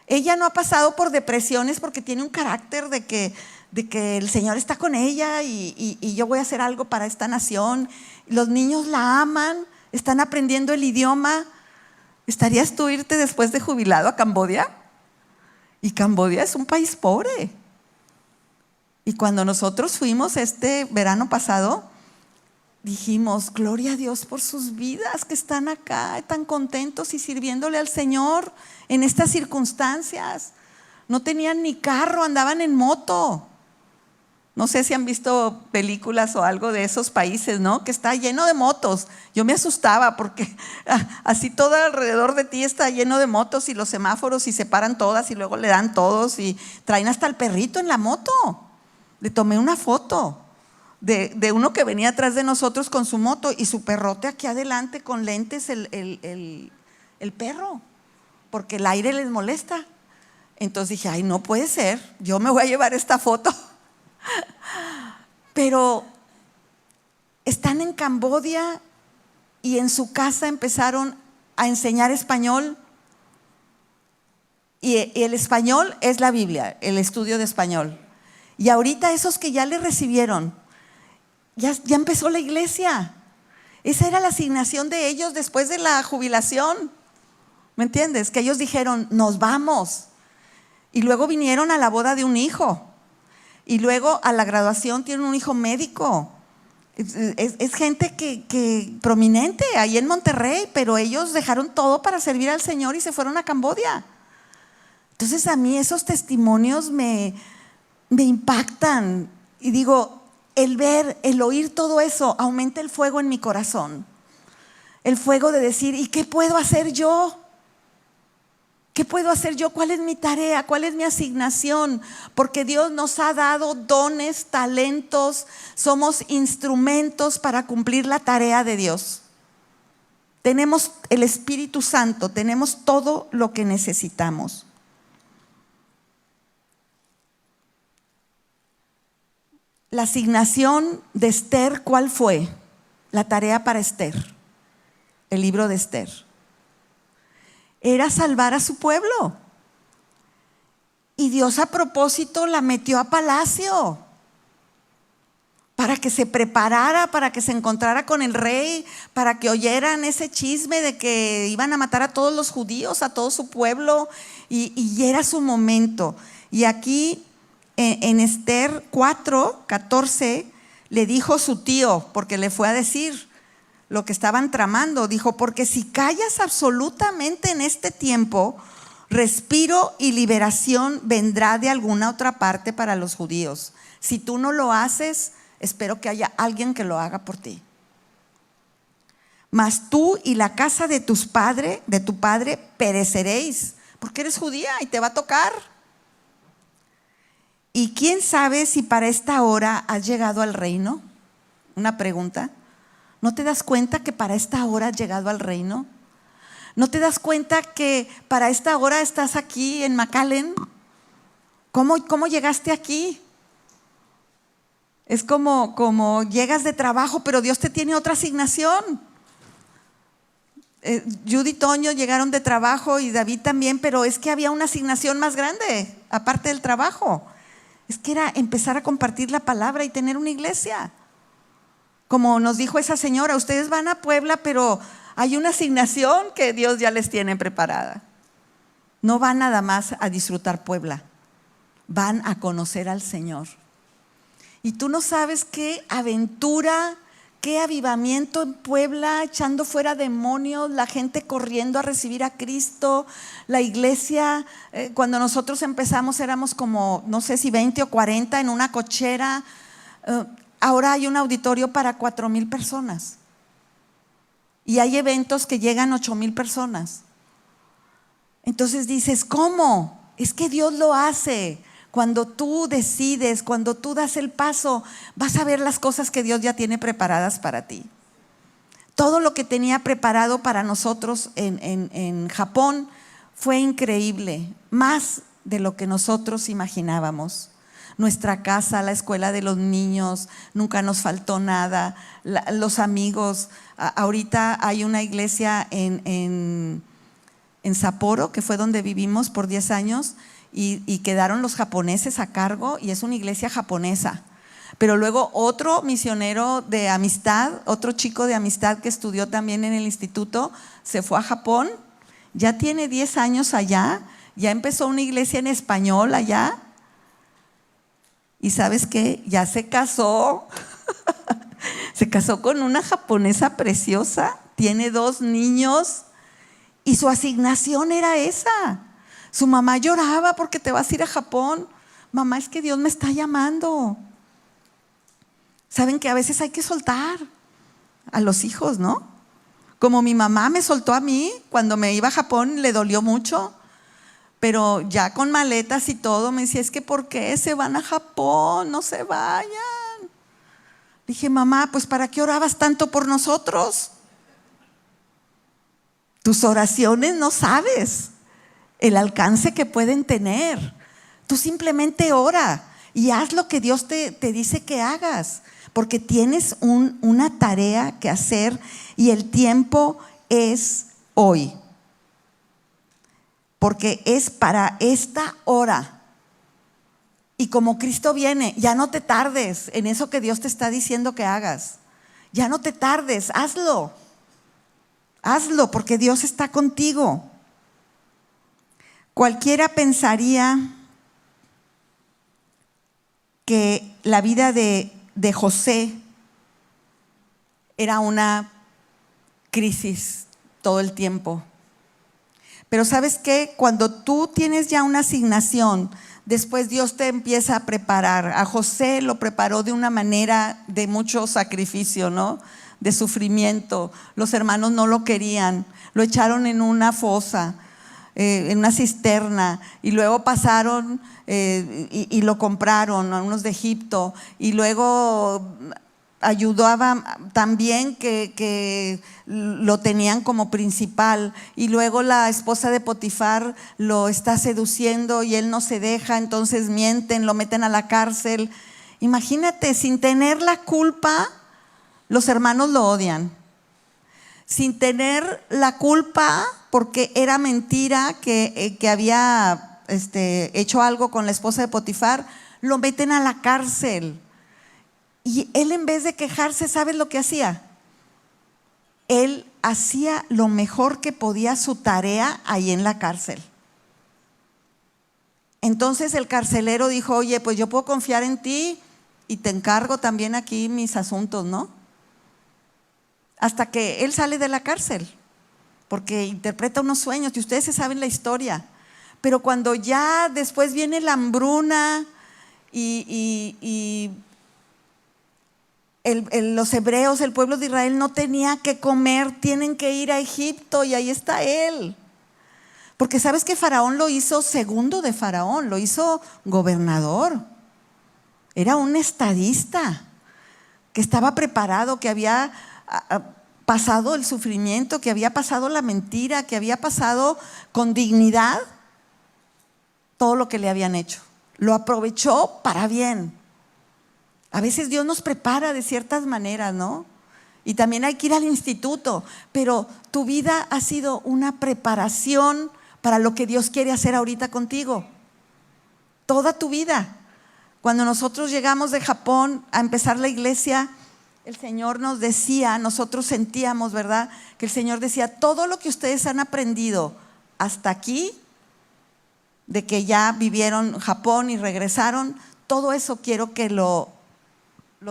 Ella no ha pasado por depresiones porque tiene un carácter de que el Señor está con ella y yo voy a hacer algo para esta nación. Los niños la aman, están aprendiendo el idioma. ¿Estarías tú irte después de jubilado a Camboya? Y Camboya es un país pobre. Y cuando nosotros fuimos este verano pasado, dijimos, gloria a Dios por sus vidas que están acá, tan contentos y sirviéndole al Señor en estas circunstancias. No tenían ni carro, andaban en moto. No sé si han visto películas o algo de esos países, ¿no? Que está lleno de motos. Yo me asustaba porque así todo alrededor de ti está lleno de motos y los semáforos y se paran todas y luego le dan todos y traen hasta el perrito en la moto. Le tomé una foto de uno que venía atrás de nosotros con su moto y su perrote aquí adelante con lentes, el perro, porque el aire les molesta. Entonces dije, ay, no puede ser, yo me voy a llevar esta foto. Pero están en Camboya y en su casa empezaron a enseñar español. Y el español es la Biblia, el estudio de español. Y ahorita esos que ya le recibieron, ya empezó la iglesia. Esa era la asignación de ellos después de la jubilación. ¿Me entiendes? Que ellos dijeron, nos vamos. Y luego vinieron a la boda de un hijo. Y luego a la graduación tienen un hijo médico. Es gente que prominente ahí en Monterrey, pero ellos dejaron todo para servir al Señor y se fueron a Camboya. Entonces a mí esos testimonios me impactan y digo, el ver, el oír todo eso aumenta el fuego en mi corazón. El fuego de decir, ¿y qué puedo hacer yo? ¿Qué puedo hacer yo? ¿Cuál es mi tarea? ¿Cuál es mi asignación? Porque Dios nos ha dado dones, talentos, somos instrumentos para cumplir la tarea de Dios. Tenemos el Espíritu Santo, tenemos todo lo que necesitamos. La asignación de Esther, ¿cuál fue? La tarea para Esther, el libro de Esther. Era salvar a su pueblo. Y Dios a propósito la metió a palacio para que se preparara, para que se encontrara con el rey, para que oyeran ese chisme de que iban a matar a todos los judíos, a todo su pueblo, y era su momento. Y aquí en Esther 4:14 le dijo su tío, porque le fue a decir lo que estaban tramando, dijo, porque si callas absolutamente en este tiempo, respiro y liberación vendrá de alguna otra parte para los judíos. Si tú no lo haces, espero que haya alguien que lo haga por ti. Mas tú y la casa de tu padre pereceréis, porque eres judía y te va a tocar. ¿Y quién sabe si para esta hora has llegado al reino? Una pregunta. ¿No te das cuenta que para esta hora has llegado al reino? ¿No te das cuenta que para esta hora estás aquí en McAllen? ¿Cómo llegaste aquí? Es como llegas de trabajo, pero Dios te tiene otra asignación. Judy y Toño llegaron de trabajo y David también, pero es que había una asignación más grande, aparte del trabajo. Es que era empezar a compartir la palabra y tener una iglesia. Como nos dijo esa señora, ustedes van a Puebla, pero hay una asignación que Dios ya les tiene preparada. No van nada más a disfrutar Puebla, van a conocer al Señor. Y tú no sabes qué aventura, qué avivamiento en Puebla, echando fuera demonios, la gente corriendo a recibir a Cristo, la iglesia. Cuando nosotros empezamos éramos como, no sé si 20 o 40 en una cochera. Ahora hay un auditorio para 4,000 personas. Y hay eventos que llegan 8,000 personas. Entonces dices, ¿cómo? Es que Dios lo hace. Cuando tú decides, cuando tú das el paso, vas a ver las cosas que Dios ya tiene preparadas para ti. Todo lo que tenía preparado para nosotros en Japón fue increíble, más de lo que nosotros imaginábamos. Nuestra casa, la escuela de los niños, nunca nos faltó nada. Los amigos, ahorita hay una iglesia en en Sapporo, que fue donde vivimos por 10 años, y quedaron los japoneses a cargo, y es una iglesia japonesa. Pero luego otro misionero de amistad, otro chico de amistad que estudió también en el instituto, se fue a Japón, ya tiene 10 años allá, ya empezó una iglesia en español allá, y ¿sabes qué? Ya se casó, se casó con una japonesa preciosa, tiene 2 niños, y su asignación era esa. Su mamá lloraba porque te vas a ir a Japón. Mamá, es que Dios me está llamando. Saben que a veces hay que soltar a los hijos, ¿no? Como mi mamá me soltó a mí cuando me iba a Japón, le dolió mucho, pero ya con maletas y todo me decía, es que ¿por qué se van a Japón? No se vayan. Dije, mamá, pues ¿para qué orabas tanto por nosotros? Tus oraciones no sabes el alcance que pueden tener. Tú simplemente ora y haz lo que Dios te dice que hagas, porque tienes una tarea que hacer y el tiempo es hoy. Porque es para esta hora. Y como Cristo viene, ya no te tardes en eso que Dios te está diciendo que hagas. Ya no te tardes, hazlo. Hazlo porque Dios está contigo. Cualquiera pensaría que la vida de José era una crisis todo el tiempo. Pero ¿sabes qué? Cuando tú tienes ya una asignación, después Dios te empieza a preparar. A José lo preparó de una manera de mucho sacrificio, ¿no? De sufrimiento. Los hermanos no lo querían, lo echaron en una fosa, en una cisterna, y luego pasaron y lo compraron a unos de Egipto, y luego ayudaba también que lo tenían como principal, y luego la esposa de Potifar lo está seduciendo y él no se deja, entonces mienten, lo meten a la cárcel. Imagínate, sin tener la culpa, los hermanos lo odian. Sin tener la culpa, porque era mentira que había hecho algo con la esposa de Potifar, lo meten a la cárcel. Y él, en vez de quejarse, ¿sabes lo que hacía? Él hacía lo mejor que podía su tarea ahí en la cárcel. Entonces el carcelero dijo, oye, pues yo puedo confiar en ti y te encargo también aquí mis asuntos, ¿no? Hasta que él sale de la cárcel, porque interpreta unos sueños y ustedes se saben la historia. Pero cuando ya después viene la hambruna y los hebreos, el pueblo de Israel no tenía que comer, tienen que ir a Egipto, y ahí está él. Porque sabes que Faraón lo hizo segundo de Faraón, lo hizo gobernador. Era un estadista que estaba preparado, que había pasado el sufrimiento, que había pasado la mentira, que había pasado con dignidad todo lo que le habían hecho. Lo aprovechó para bien. A veces Dios nos prepara de ciertas maneras, ¿no? Y también hay que ir al instituto, pero tu vida ha sido una preparación para lo que Dios quiere hacer ahorita contigo. Toda tu vida. Cuando nosotros llegamos de Japón a empezar la iglesia, el Señor nos decía, nosotros sentíamos, ¿verdad? Que el Señor decía, todo lo que ustedes han aprendido hasta aquí, de que ya vivieron Japón y regresaron, todo eso quiero que lo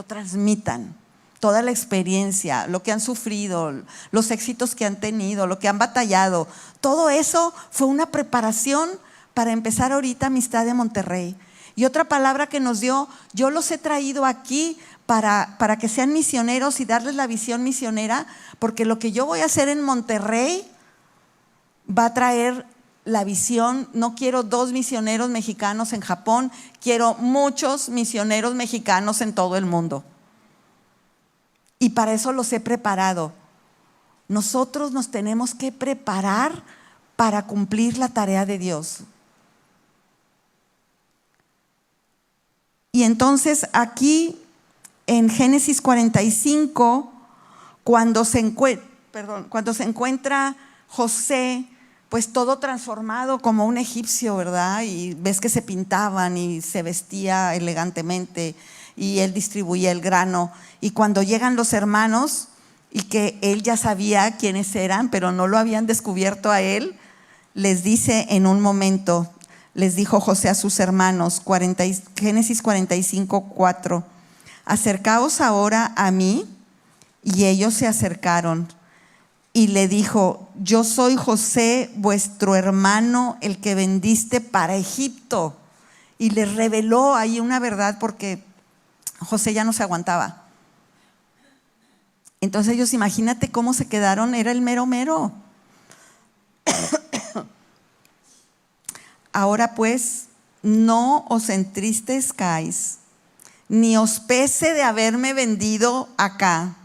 transmitan, toda la experiencia, lo que han sufrido, los éxitos que han tenido, lo que han batallado, todo eso fue una preparación para empezar ahorita Amistad de Monterrey. Y otra palabra que nos dio, yo los he traído aquí para que sean misioneros y darles la visión misionera, porque lo que yo voy a hacer en Monterrey va a traer la visión. No quiero 2 misioneros mexicanos en Japón, quiero muchos misioneros mexicanos en todo el mundo. Y para eso los he preparado. Nosotros nos tenemos que preparar para cumplir la tarea de Dios. Y entonces aquí en Génesis 45, cuando se encuentra José pues todo transformado como un egipcio, ¿verdad? Y ves que se pintaban y se vestía elegantemente y él distribuía el grano. Y cuando llegan los hermanos y que él ya sabía quiénes eran, pero no lo habían descubierto a él, les dice en un momento, les dijo José a sus hermanos, Génesis 45:4, acercaos ahora a mí. Y ellos se acercaron y le dijo, yo soy José, vuestro hermano, el que vendiste para Egipto. Y les reveló ahí una verdad porque José ya no se aguantaba. Entonces ellos, imagínate cómo se quedaron, era el mero mero. Ahora pues, no os entristezcáis, ni os pese de haberme vendido acá,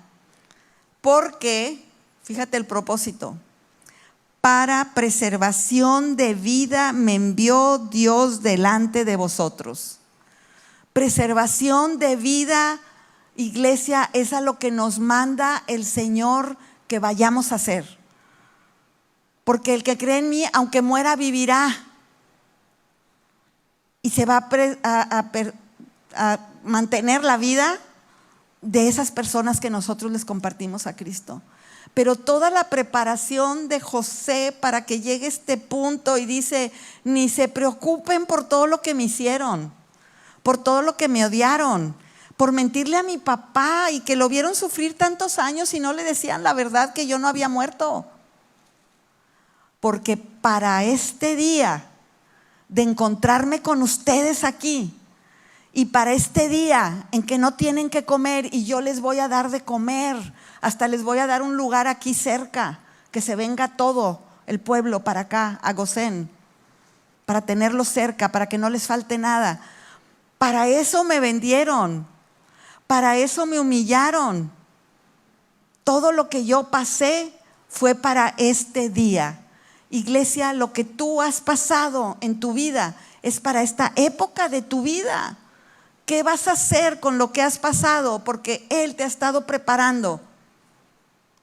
porque, fíjate el propósito, para preservación de vida me envió Dios delante de vosotros. Preservación de vida, iglesia, es a lo que nos manda el Señor que vayamos a hacer. Porque el que cree en mí, aunque muera, vivirá. Y se va a mantener la vida de esas personas que nosotros les compartimos a Cristo. Pero toda la preparación de José para que llegue a este punto y dice, ni se preocupen por todo lo que me hicieron, por todo lo que me odiaron, por mentirle a mi papá y que lo vieron sufrir tantos años y no le decían la verdad que yo no había muerto. Porque para este día de encontrarme con ustedes aquí, y para este día en que no tienen que comer y yo les voy a dar de comer, hasta les voy a dar un lugar aquí cerca, que se venga todo el pueblo para acá, a Gosén, para tenerlos cerca, para que no les falte nada. Para eso me vendieron, para eso me humillaron. Todo lo que yo pasé fue para este día. Iglesia, lo que tú has pasado en tu vida es para esta época de tu vida. ¿Qué vas a hacer con lo que has pasado? Porque Él te ha estado preparando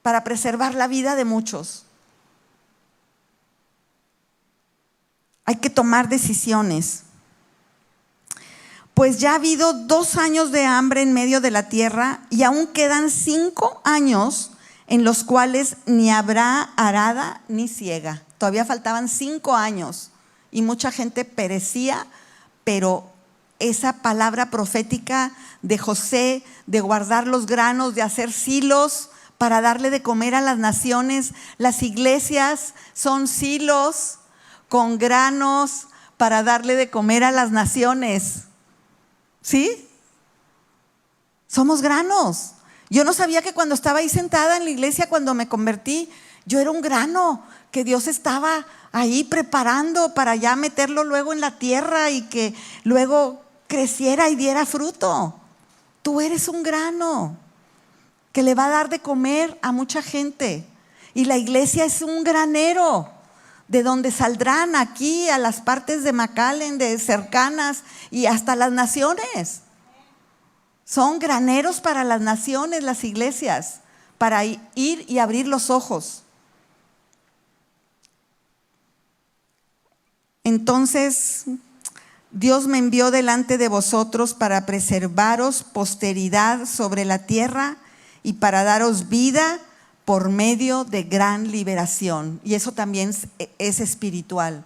para preservar la vida de muchos. Hay que tomar decisiones. Pues ya ha habido 2 años de hambre en medio de la tierra y aún quedan 5 años en los cuales ni habrá arada ni siega. Todavía faltaban 5 años y mucha gente perecía, pero esa palabra profética de José, de guardar los granos, de hacer silos para darle de comer a las naciones. Las iglesias son silos con granos para darle de comer a las naciones. ¿Sí? Somos granos. Yo no sabía que cuando estaba ahí sentada en la iglesia, cuando me convertí, yo era un grano que Dios estaba ahí preparando para ya meterlo luego en la tierra y que luego creciera y diera fruto. Tú eres un grano que le va a dar de comer a mucha gente. Y la iglesia es un granero de donde saldrán aquí a las partes de McAllen, de cercanas y hasta las naciones. Son graneros para las naciones, las iglesias, para ir y abrir los ojos. Entonces, Dios me envió delante de vosotros para preservaros posteridad sobre la tierra y para daros vida por medio de gran liberación. Y eso también es espiritual.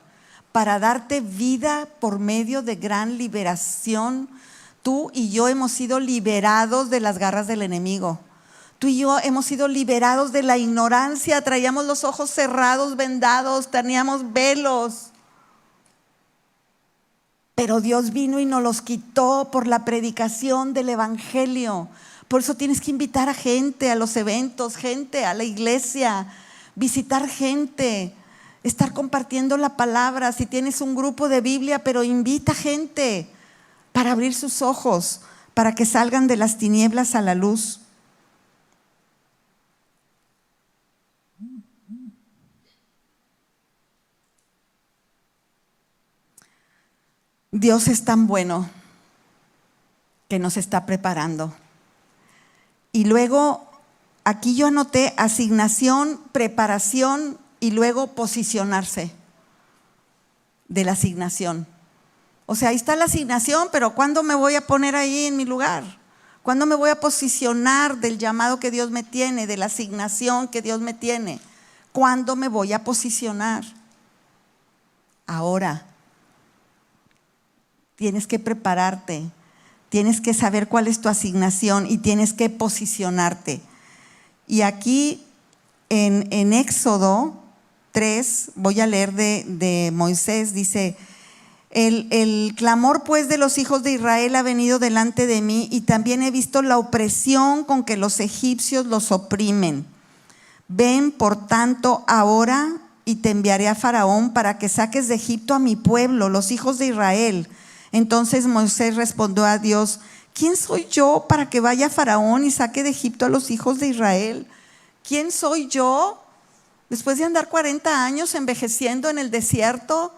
Para darte vida por medio de gran liberación. Tú y yo hemos sido liberados de las garras del enemigo. Tú y yo hemos sido liberados de la ignorancia. Traíamos los ojos cerrados, vendados, teníamos velos. Pero Dios vino y nos los quitó por la predicación del evangelio. Por eso tienes que invitar a gente a los eventos, gente a la iglesia, visitar gente, estar compartiendo la palabra. Si tienes un grupo de Biblia, pero invita gente para abrir sus ojos, para que salgan de las tinieblas a la luz. Dios es tan bueno que nos está preparando. Y luego aquí yo anoté asignación, preparación y luego posicionarse de la asignación. O sea, ahí está la asignación, pero ¿cuándo me voy a poner ahí en mi lugar? ¿Cuándo me voy a posicionar del llamado que Dios me tiene, de la asignación que Dios me tiene? ¿Cuándo me voy a posicionar? Ahora. Tienes que prepararte, tienes que saber cuál es tu asignación y tienes que posicionarte. Y aquí en Éxodo 3, voy a leer de Moisés, dice: el clamor pues de los hijos de Israel ha venido delante de mí, y también he visto la opresión con que los egipcios los oprimen. Ven por tanto ahora y te enviaré a Faraón para que saques de Egipto a mi pueblo, los hijos de Israel. Entonces Moisés respondió a Dios: ¿quién soy yo para que vaya a Faraón y saque de Egipto a los hijos de Israel? ¿Quién soy yo? Después de andar 40 años envejeciendo en el desierto,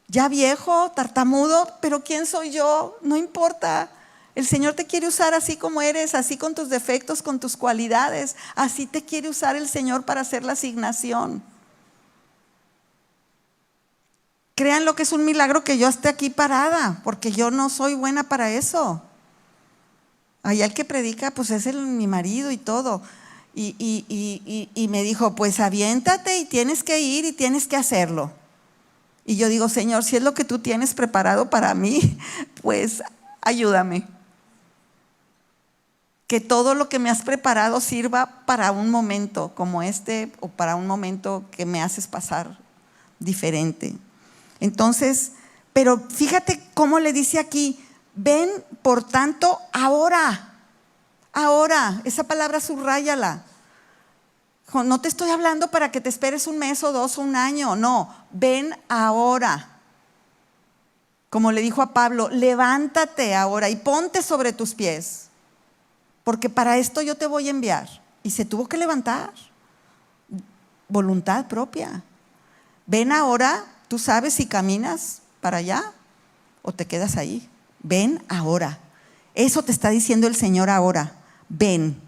ya viejo, tartamudo, pero ¿quién soy yo? No importa. El Señor te quiere usar así como eres, así con tus defectos, con tus cualidades. Así te quiere usar el Señor para hacer la asignación. Crean lo que es un milagro que yo esté aquí parada, porque yo no soy buena para eso. Allá el que predica, pues es mi marido y todo. Y me dijo: pues aviéntate y tienes que ir y tienes que hacerlo. Y yo digo: Señor, si es lo que tú tienes preparado para mí, pues ayúdame. Que todo lo que me has preparado sirva para un momento como este, o para un momento que me haces pasar diferente. Entonces, pero fíjate cómo le dice aquí: ven por tanto ahora. Ahora, esa palabra subráyala. No te estoy hablando para que te esperes un mes o dos o un año, no, ven ahora. Como le dijo a Pablo: levántate ahora y ponte sobre tus pies, porque para esto yo te voy a enviar. Y se tuvo que levantar, voluntad propia. Ven ahora. Tú sabes si caminas para allá o te quedas ahí. Ven ahora. Eso te está diciendo el Señor ahora. Ven.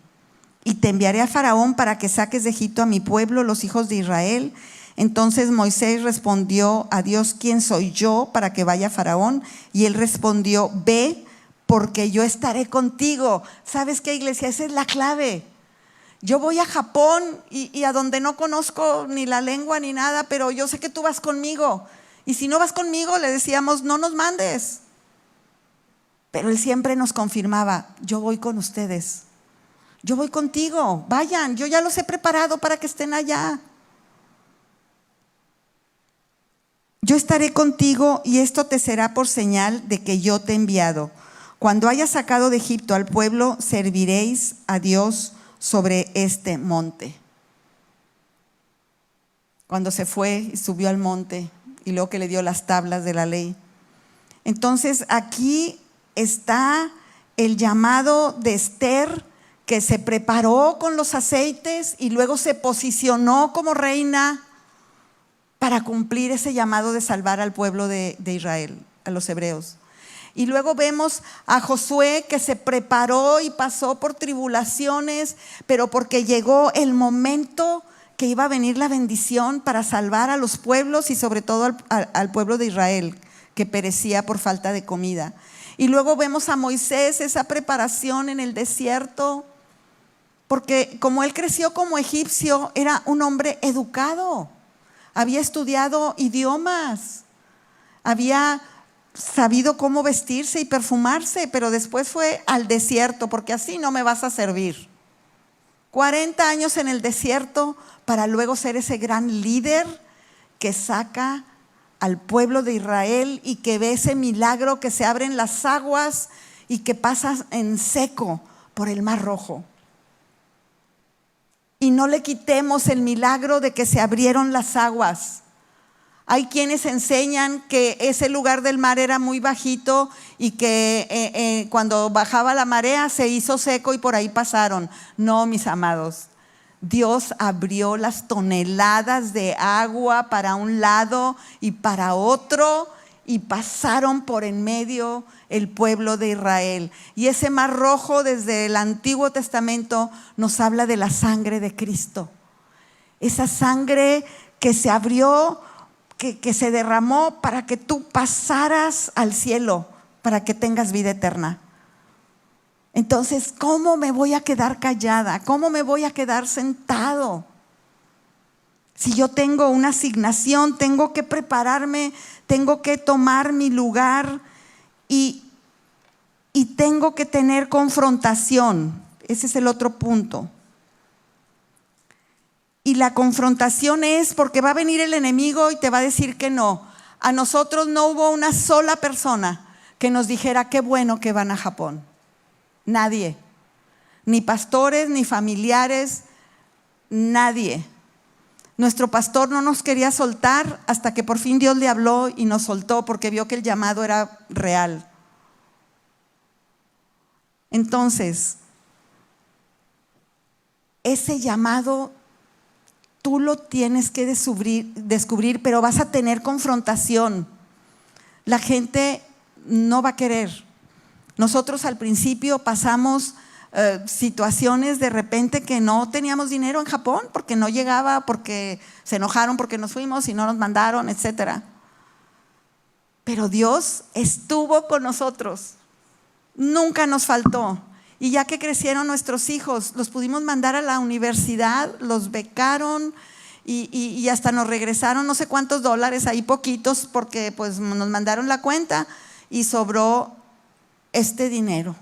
Y te enviaré a Faraón para que saques de Egipto a mi pueblo, los hijos de Israel. Entonces Moisés respondió a Dios: ¿quién soy yo para que vaya a Faraón? Y él respondió: ve, porque yo estaré contigo. ¿Sabes qué, iglesia? Esa es la clave. Yo voy a Japón y a donde no conozco ni la lengua ni nada, pero yo sé que tú vas conmigo. Y si no vas conmigo, le decíamos: no nos mandes. Pero él siempre nos confirmaba: yo voy con ustedes. Yo voy contigo, vayan, yo ya los he preparado para que estén allá. Yo estaré contigo y esto te será por señal de que yo te he enviado. Cuando hayas sacado de Egipto al pueblo, serviréis a Dios sobre este monte. Cuando se fue y subió al monte y luego que le dio las tablas de la ley. Entonces aquí está el llamado de Esther, que se preparó con los aceites y luego se posicionó como reina para cumplir ese llamado de salvar al pueblo de Israel, a los hebreos. Y luego vemos a Josué, que se preparó y pasó por tribulaciones, pero porque llegó el momento que iba a venir la bendición para salvar a los pueblos y sobre todo al pueblo de Israel, que perecía por falta de comida. Y luego vemos a Moisés, esa preparación en el desierto, porque como él creció como egipcio, era un hombre educado, había estudiado idiomas, había sabido cómo vestirse y perfumarse, pero después fue al desierto, porque así no me vas a servir. 40 años en el desierto para luego ser ese gran líder que saca al pueblo de Israel y que ve ese milagro, que se abren las aguas y que pasa en seco por el Mar Rojo. Y no le quitemos el milagro de que se abrieron las aguas. Hay quienes enseñan que ese lugar del mar era muy bajito y que cuando bajaba la marea se hizo seco y por ahí pasaron. No, mis amados, Dios abrió las toneladas de agua para un lado y para otro y pasaron por en medio el pueblo de Israel. Y ese Mar Rojo desde el Antiguo Testamento nos habla de la sangre de Cristo. esa sangre que se abrió, que se derramó para que tú pasaras al cielo, para que tengas vida eterna. Entonces, ¿cómo me voy a quedar callada? ¿Cómo me voy a quedar sentado? Si yo tengo una asignación, tengo que prepararme, tengo que tomar mi lugar y tengo que tener confrontación. Ese es el otro punto. Y la confrontación es porque va a venir el enemigo y te va a decir que no. A nosotros no hubo una sola persona que nos dijera qué bueno que van a Japón. Nadie. Ni pastores, ni familiares, nadie. Nuestro pastor no nos quería soltar hasta que por fin Dios le habló y nos soltó porque vio que el llamado era real. Entonces, ese llamado tú lo tienes que descubrir, pero vas a tener confrontación. La gente no va a querer. Nosotros al principio pasamos situaciones de repente que no teníamos dinero en Japón porque no llegaba, porque se enojaron porque nos fuimos y no nos mandaron, etcétera. Pero Dios estuvo con nosotros, nunca nos faltó. Y ya que crecieron nuestros hijos, los pudimos mandar a la universidad, los becaron y hasta nos regresaron no sé cuántos dólares, ahí poquitos, porque pues nos mandaron la cuenta y sobró este dinero.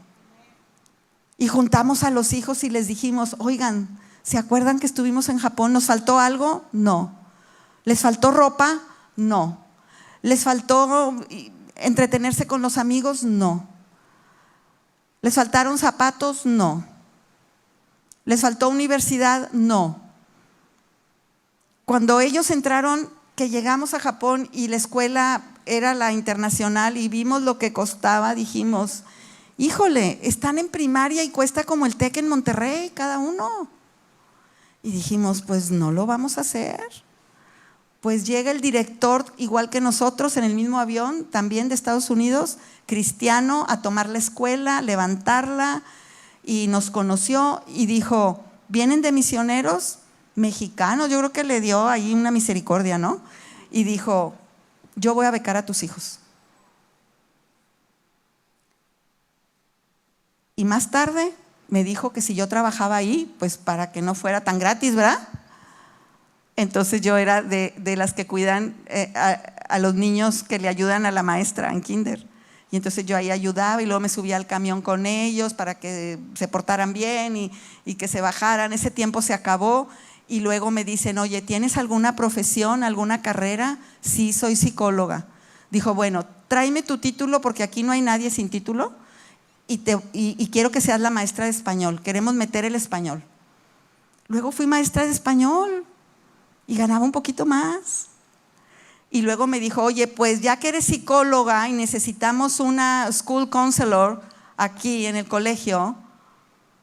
Y juntamos a los hijos y les dijimos, oigan, ¿se acuerdan que estuvimos en Japón? ¿Nos faltó algo? No. ¿Les faltó ropa? No. ¿Les faltó entretenerse con los amigos? No. ¿Les faltaron zapatos? No. ¿Les faltó universidad? No. Cuando ellos entraron, que llegamos a Japón y la escuela era la internacional y vimos lo que costaba, dijimos, híjole, están en primaria y cuesta como el TEC en Monterrey cada uno. Y dijimos, pues no lo vamos a hacer. Pues llega el director, igual que nosotros, en el mismo avión, también de Estados Unidos, cristiano, a tomar la escuela, levantarla, y nos conoció y dijo, ¿vienen de misioneros mexicanos? Yo creo que le dio ahí una misericordia, ¿no? Y dijo, yo voy a becar a tus hijos. Y más tarde me dijo que si yo trabajaba ahí, pues para que no fuera tan gratis, ¿verdad? Entonces yo era de las que cuidan a los niños que le ayudan a la maestra en kinder. Y entonces yo ahí ayudaba y luego me subía al camión con ellos para que se portaran bien y que se bajaran. Ese tiempo se acabó y luego me dicen, oye, ¿tienes alguna profesión, alguna carrera? Sí, soy psicóloga. Dijo, bueno, tráeme tu título porque aquí no hay nadie sin título y quiero que seas la maestra de español. Queremos meter el español. Luego fui maestra de español y ganaba un poquito más. Y luego me dijo, oye, pues ya que eres psicóloga y necesitamos una school counselor aquí en el colegio,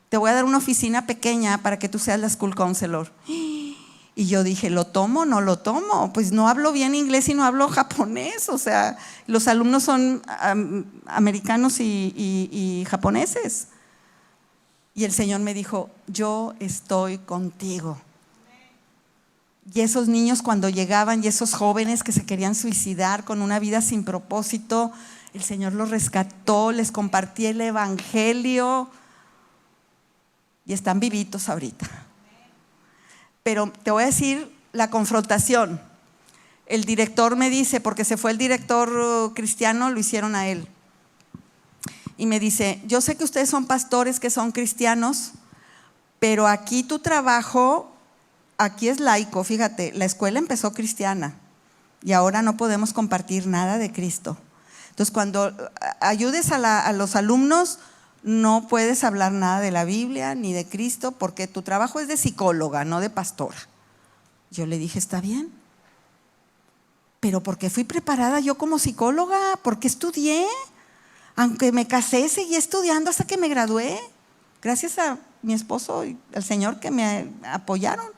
te voy a dar una oficina pequeña para que tú seas la school counselor. Y yo dije, ¿lo tomo o no lo tomo? Pues no hablo bien inglés y no hablo japonés. O sea, los alumnos son americanos y japoneses. Y el Señor me dijo, yo estoy contigo. Y esos niños cuando llegaban y esos jóvenes que se querían suicidar con una vida sin propósito, el Señor los rescató, les compartí el evangelio y están vivitos ahorita. Pero te voy a decir la confrontación. El director me dice, porque se fue el director cristiano, lo hicieron a él. Y me dice, yo sé que ustedes son pastores que son cristianos, pero aquí tu trabajo... Aquí es laico, fíjate, la escuela empezó cristiana y ahora no podemos compartir nada de Cristo. Entonces, cuando ayudes a los alumnos, no puedes hablar nada de la Biblia ni de Cristo porque tu trabajo es de psicóloga, no de pastora. Yo le dije, está bien, pero porque fui preparada yo como psicóloga, porque estudié, aunque me casé, seguí estudiando hasta que me gradué, gracias a mi esposo y al Señor que me apoyaron.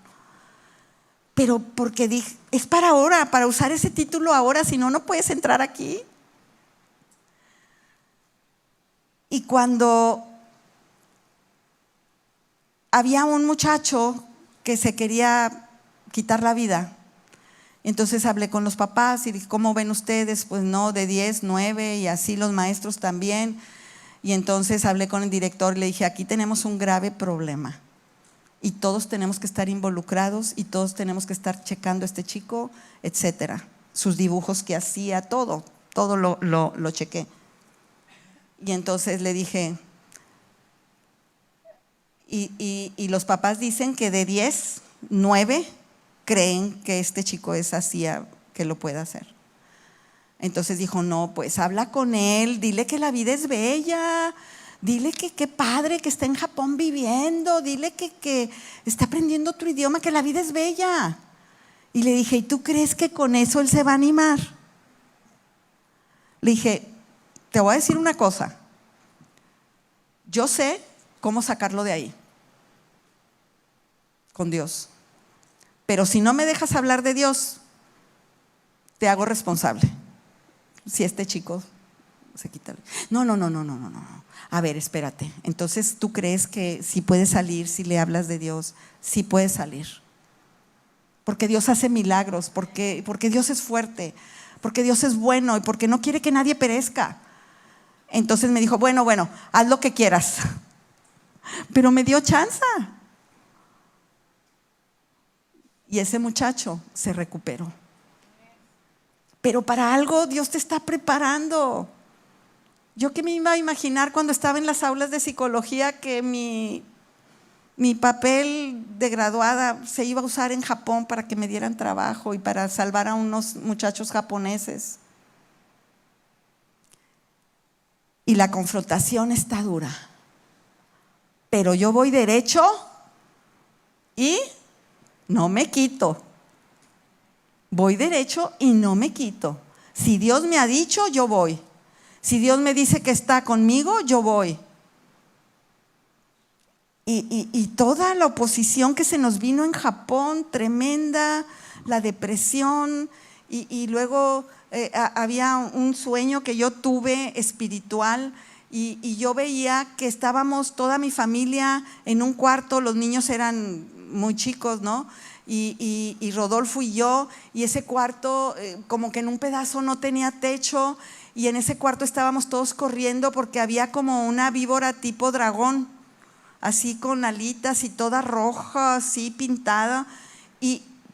Pero porque dije, es para ahora, para usar ese título ahora, si no, no puedes entrar aquí. Y cuando había un muchacho que se quería quitar la vida. Entonces hablé con los papás y dije, ¿cómo ven ustedes? Pues no, de 10, 9 y así los maestros también. Y entonces hablé con el director y le dije, aquí tenemos un grave problema y todos tenemos que estar involucrados y todos tenemos que estar checando a este chico, etcétera. Sus dibujos que hacía, todo lo chequé. Y entonces le dije, y los papás dicen que de 10, 9 creen que este chico es así, que lo puede hacer. Entonces dijo, no, pues habla con él, dile que la vida es bella, dile que qué padre que está en Japón viviendo, dile que está aprendiendo otro idioma, que la vida es bella. Y le dije, ¿y tú crees que con eso él se va a animar? Le dije, te voy a decir una cosa, yo sé cómo sacarlo de ahí, con Dios. Pero si no me dejas hablar de Dios, te hago responsable. Si este chico se quita. No. A ver, espérate. Entonces, ¿tú crees que si puede salir, si le hablas de Dios, sí puede salir? Porque Dios hace milagros, porque Dios es fuerte, porque Dios es bueno y porque no quiere que nadie perezca. Entonces me dijo, bueno, haz lo que quieras. Pero me dio chance. Y ese muchacho se recuperó. Pero para algo Dios te está preparando. Yo que me iba a imaginar cuando estaba en las aulas de psicología que mi papel de graduada se iba a usar en Japón para que me dieran trabajo y para salvar a unos muchachos japoneses. Y la confrontación está dura. Pero yo voy derecho y no me quito. Voy derecho y no me quito. Si Dios me ha dicho, yo voy. Si Dios me dice que está conmigo, yo voy. Y toda la oposición que se nos vino en Japón, tremenda, la depresión, y luego había un sueño que yo tuve espiritual, y yo veía que estábamos toda mi familia en un cuarto, los niños eran muy chicos, ¿no? Y Rodolfo y yo, y ese cuarto como que en un pedazo no tenía techo, y en ese cuarto estábamos todos corriendo porque había como una víbora tipo dragón, así con alitas y toda roja, así pintada,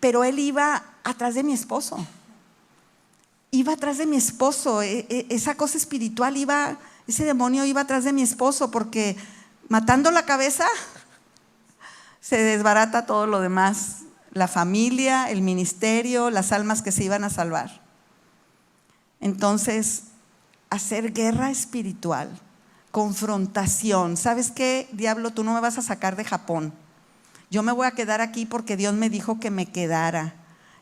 pero él iba atrás de mi esposo. Iba atrás de mi esposo, esa cosa espiritual ese demonio iba atrás de mi esposo, porque matando la cabeza se desbarata todo lo demás. La familia, el ministerio, las almas que se iban a salvar. Entonces, hacer guerra espiritual, confrontación. ¿Sabes qué, diablo? Tú no me vas a sacar de Japón. Yo me voy a quedar aquí porque Dios me dijo que me quedara.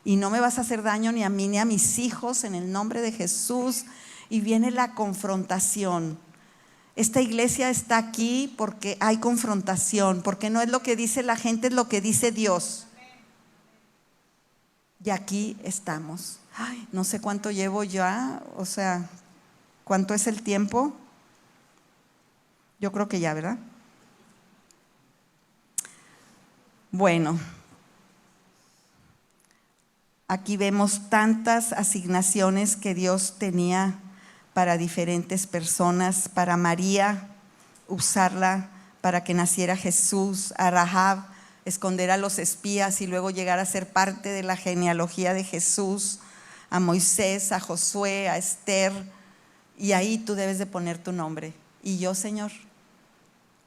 Y no me vas a hacer daño ni a mí ni a mis hijos, en el nombre de Jesús. Y viene la confrontación. Esta iglesia está aquí porque hay confrontación, porque no es lo que dice la gente, es lo que dice Dios. Y aquí estamos. Ay, no sé cuánto llevo ya, o sea, ¿cuánto es el tiempo? Yo creo que ya, ¿verdad? Bueno, aquí vemos tantas asignaciones que Dios tenía para diferentes personas, para María, usarla para que naciera Jesús, a Rahab, esconder a los espías y luego llegar a ser parte de la genealogía de Jesús, a Moisés, a Josué, a Esther, y ahí tú debes de poner tu nombre. Y yo, Señor,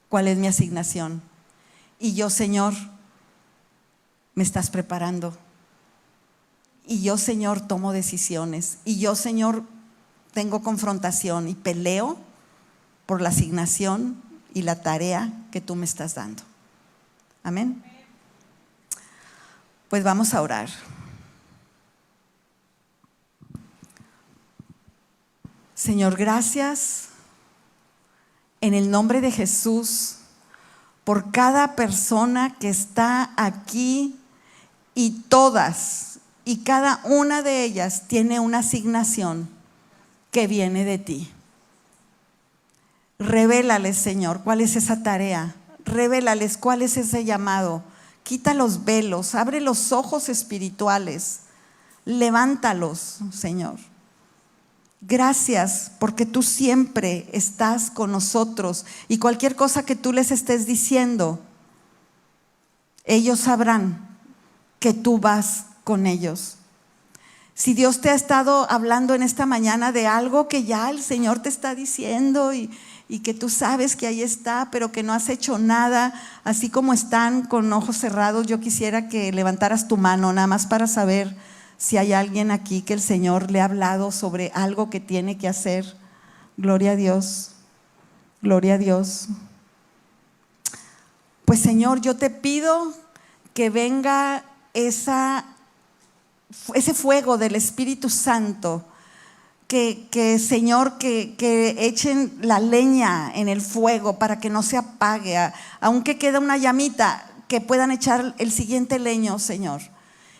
¿cuál es mi asignación? Y yo, Señor, me estás preparando. Y yo, Señor, tomo decisiones. Y yo, Señor, tengo confrontación y peleo por la asignación y la tarea que tú me estás dando. Amén. Pues vamos a orar. Señor, gracias en el nombre de Jesús por cada persona que está aquí, y todas y cada una de ellas tiene una asignación que viene de ti. Revélales, Señor, cuál es esa tarea. Revélales cuál es ese llamado Quita los velos, abre los ojos espirituales, levántalos, Señor. Gracias porque tú siempre estás con nosotros y cualquier cosa que tú les estés diciendo, ellos sabrán que tú vas con ellos. Si Dios te ha estado hablando en esta mañana de algo que ya el Señor te está diciendo y que tú sabes que ahí está, pero que no has hecho nada, así como están con ojos cerrados, yo quisiera que levantaras tu mano nada más para saber si hay alguien aquí que el Señor le ha hablado sobre algo que tiene que hacer. Gloria a Dios, gloria a Dios. Pues Señor, yo te pido que venga ese fuego del Espíritu Santo, que Señor, que echen la leña en el fuego para que no se apague, aunque queda una llamita, que puedan echar el siguiente leño, Señor.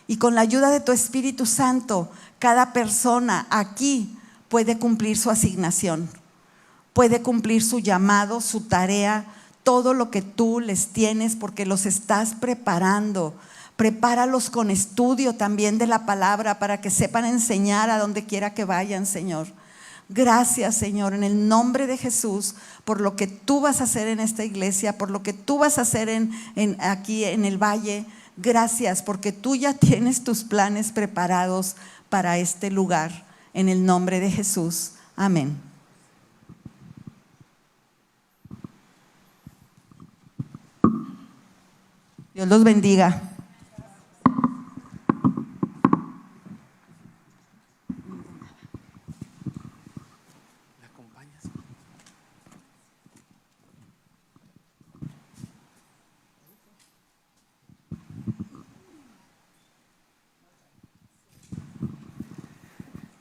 Y con la ayuda de tu Espíritu Santo, cada persona aquí puede cumplir su asignación, puede cumplir su llamado, su tarea, todo lo que tú les tienes, porque los estás preparando. Prepáralos con estudio también de la palabra para que sepan enseñar a donde quiera que vayan, Señor. Gracias, Señor, en el nombre de Jesús, por lo que tú vas a hacer en esta iglesia, por lo que tú vas a hacer aquí en el valle. Gracias, porque tú ya tienes tus planes preparados para este lugar. En el nombre de Jesús. Amén. Dios los bendiga.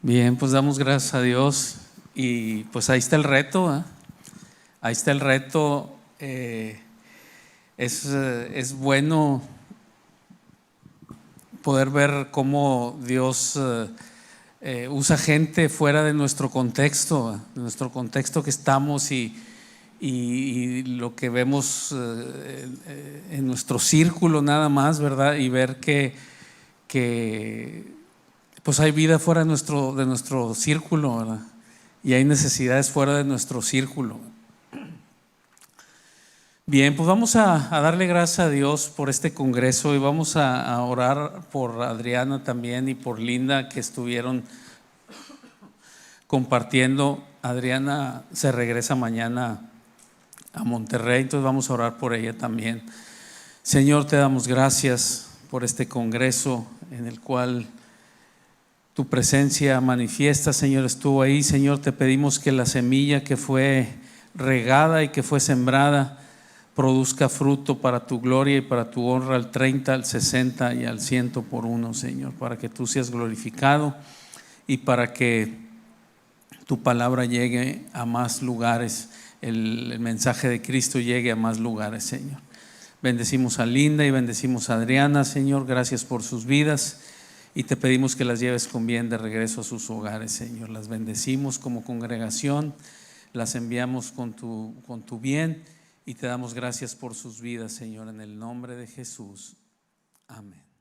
Bien, pues damos gracias a Dios y pues ahí está el reto, ¿eh? Ahí está el reto. Es bueno poder ver cómo Dios usa gente fuera de nuestro contexto que estamos y lo que vemos en nuestro círculo nada más, ¿verdad? Y ver que pues hay vida fuera de nuestro círculo, ¿verdad? Y hay necesidades fuera de nuestro círculo. Bien, pues vamos a darle gracias a Dios por este congreso y vamos a orar por Adriana también y por Linda, que estuvieron compartiendo. Adriana se regresa mañana a Monterrey, entonces vamos a orar por ella también. Señor, te damos gracias por este congreso en el cual tu presencia manifiesta, Señor, estuvo ahí. Señor, te pedimos que la semilla que fue regada y que fue sembrada produzca fruto para tu gloria y para tu honra al 30, al 60 y al 100 por uno, Señor, para que tú seas glorificado y para que tu palabra llegue a más lugares, el mensaje de Cristo llegue a más lugares, Señor. Bendecimos a Linda y bendecimos a Adriana, Señor, gracias por sus vidas. Y te pedimos que las lleves con bien de regreso a sus hogares, Señor. Las bendecimos como congregación, las enviamos con tu bien y te damos gracias por sus vidas, Señor, en el nombre de Jesús. Amén.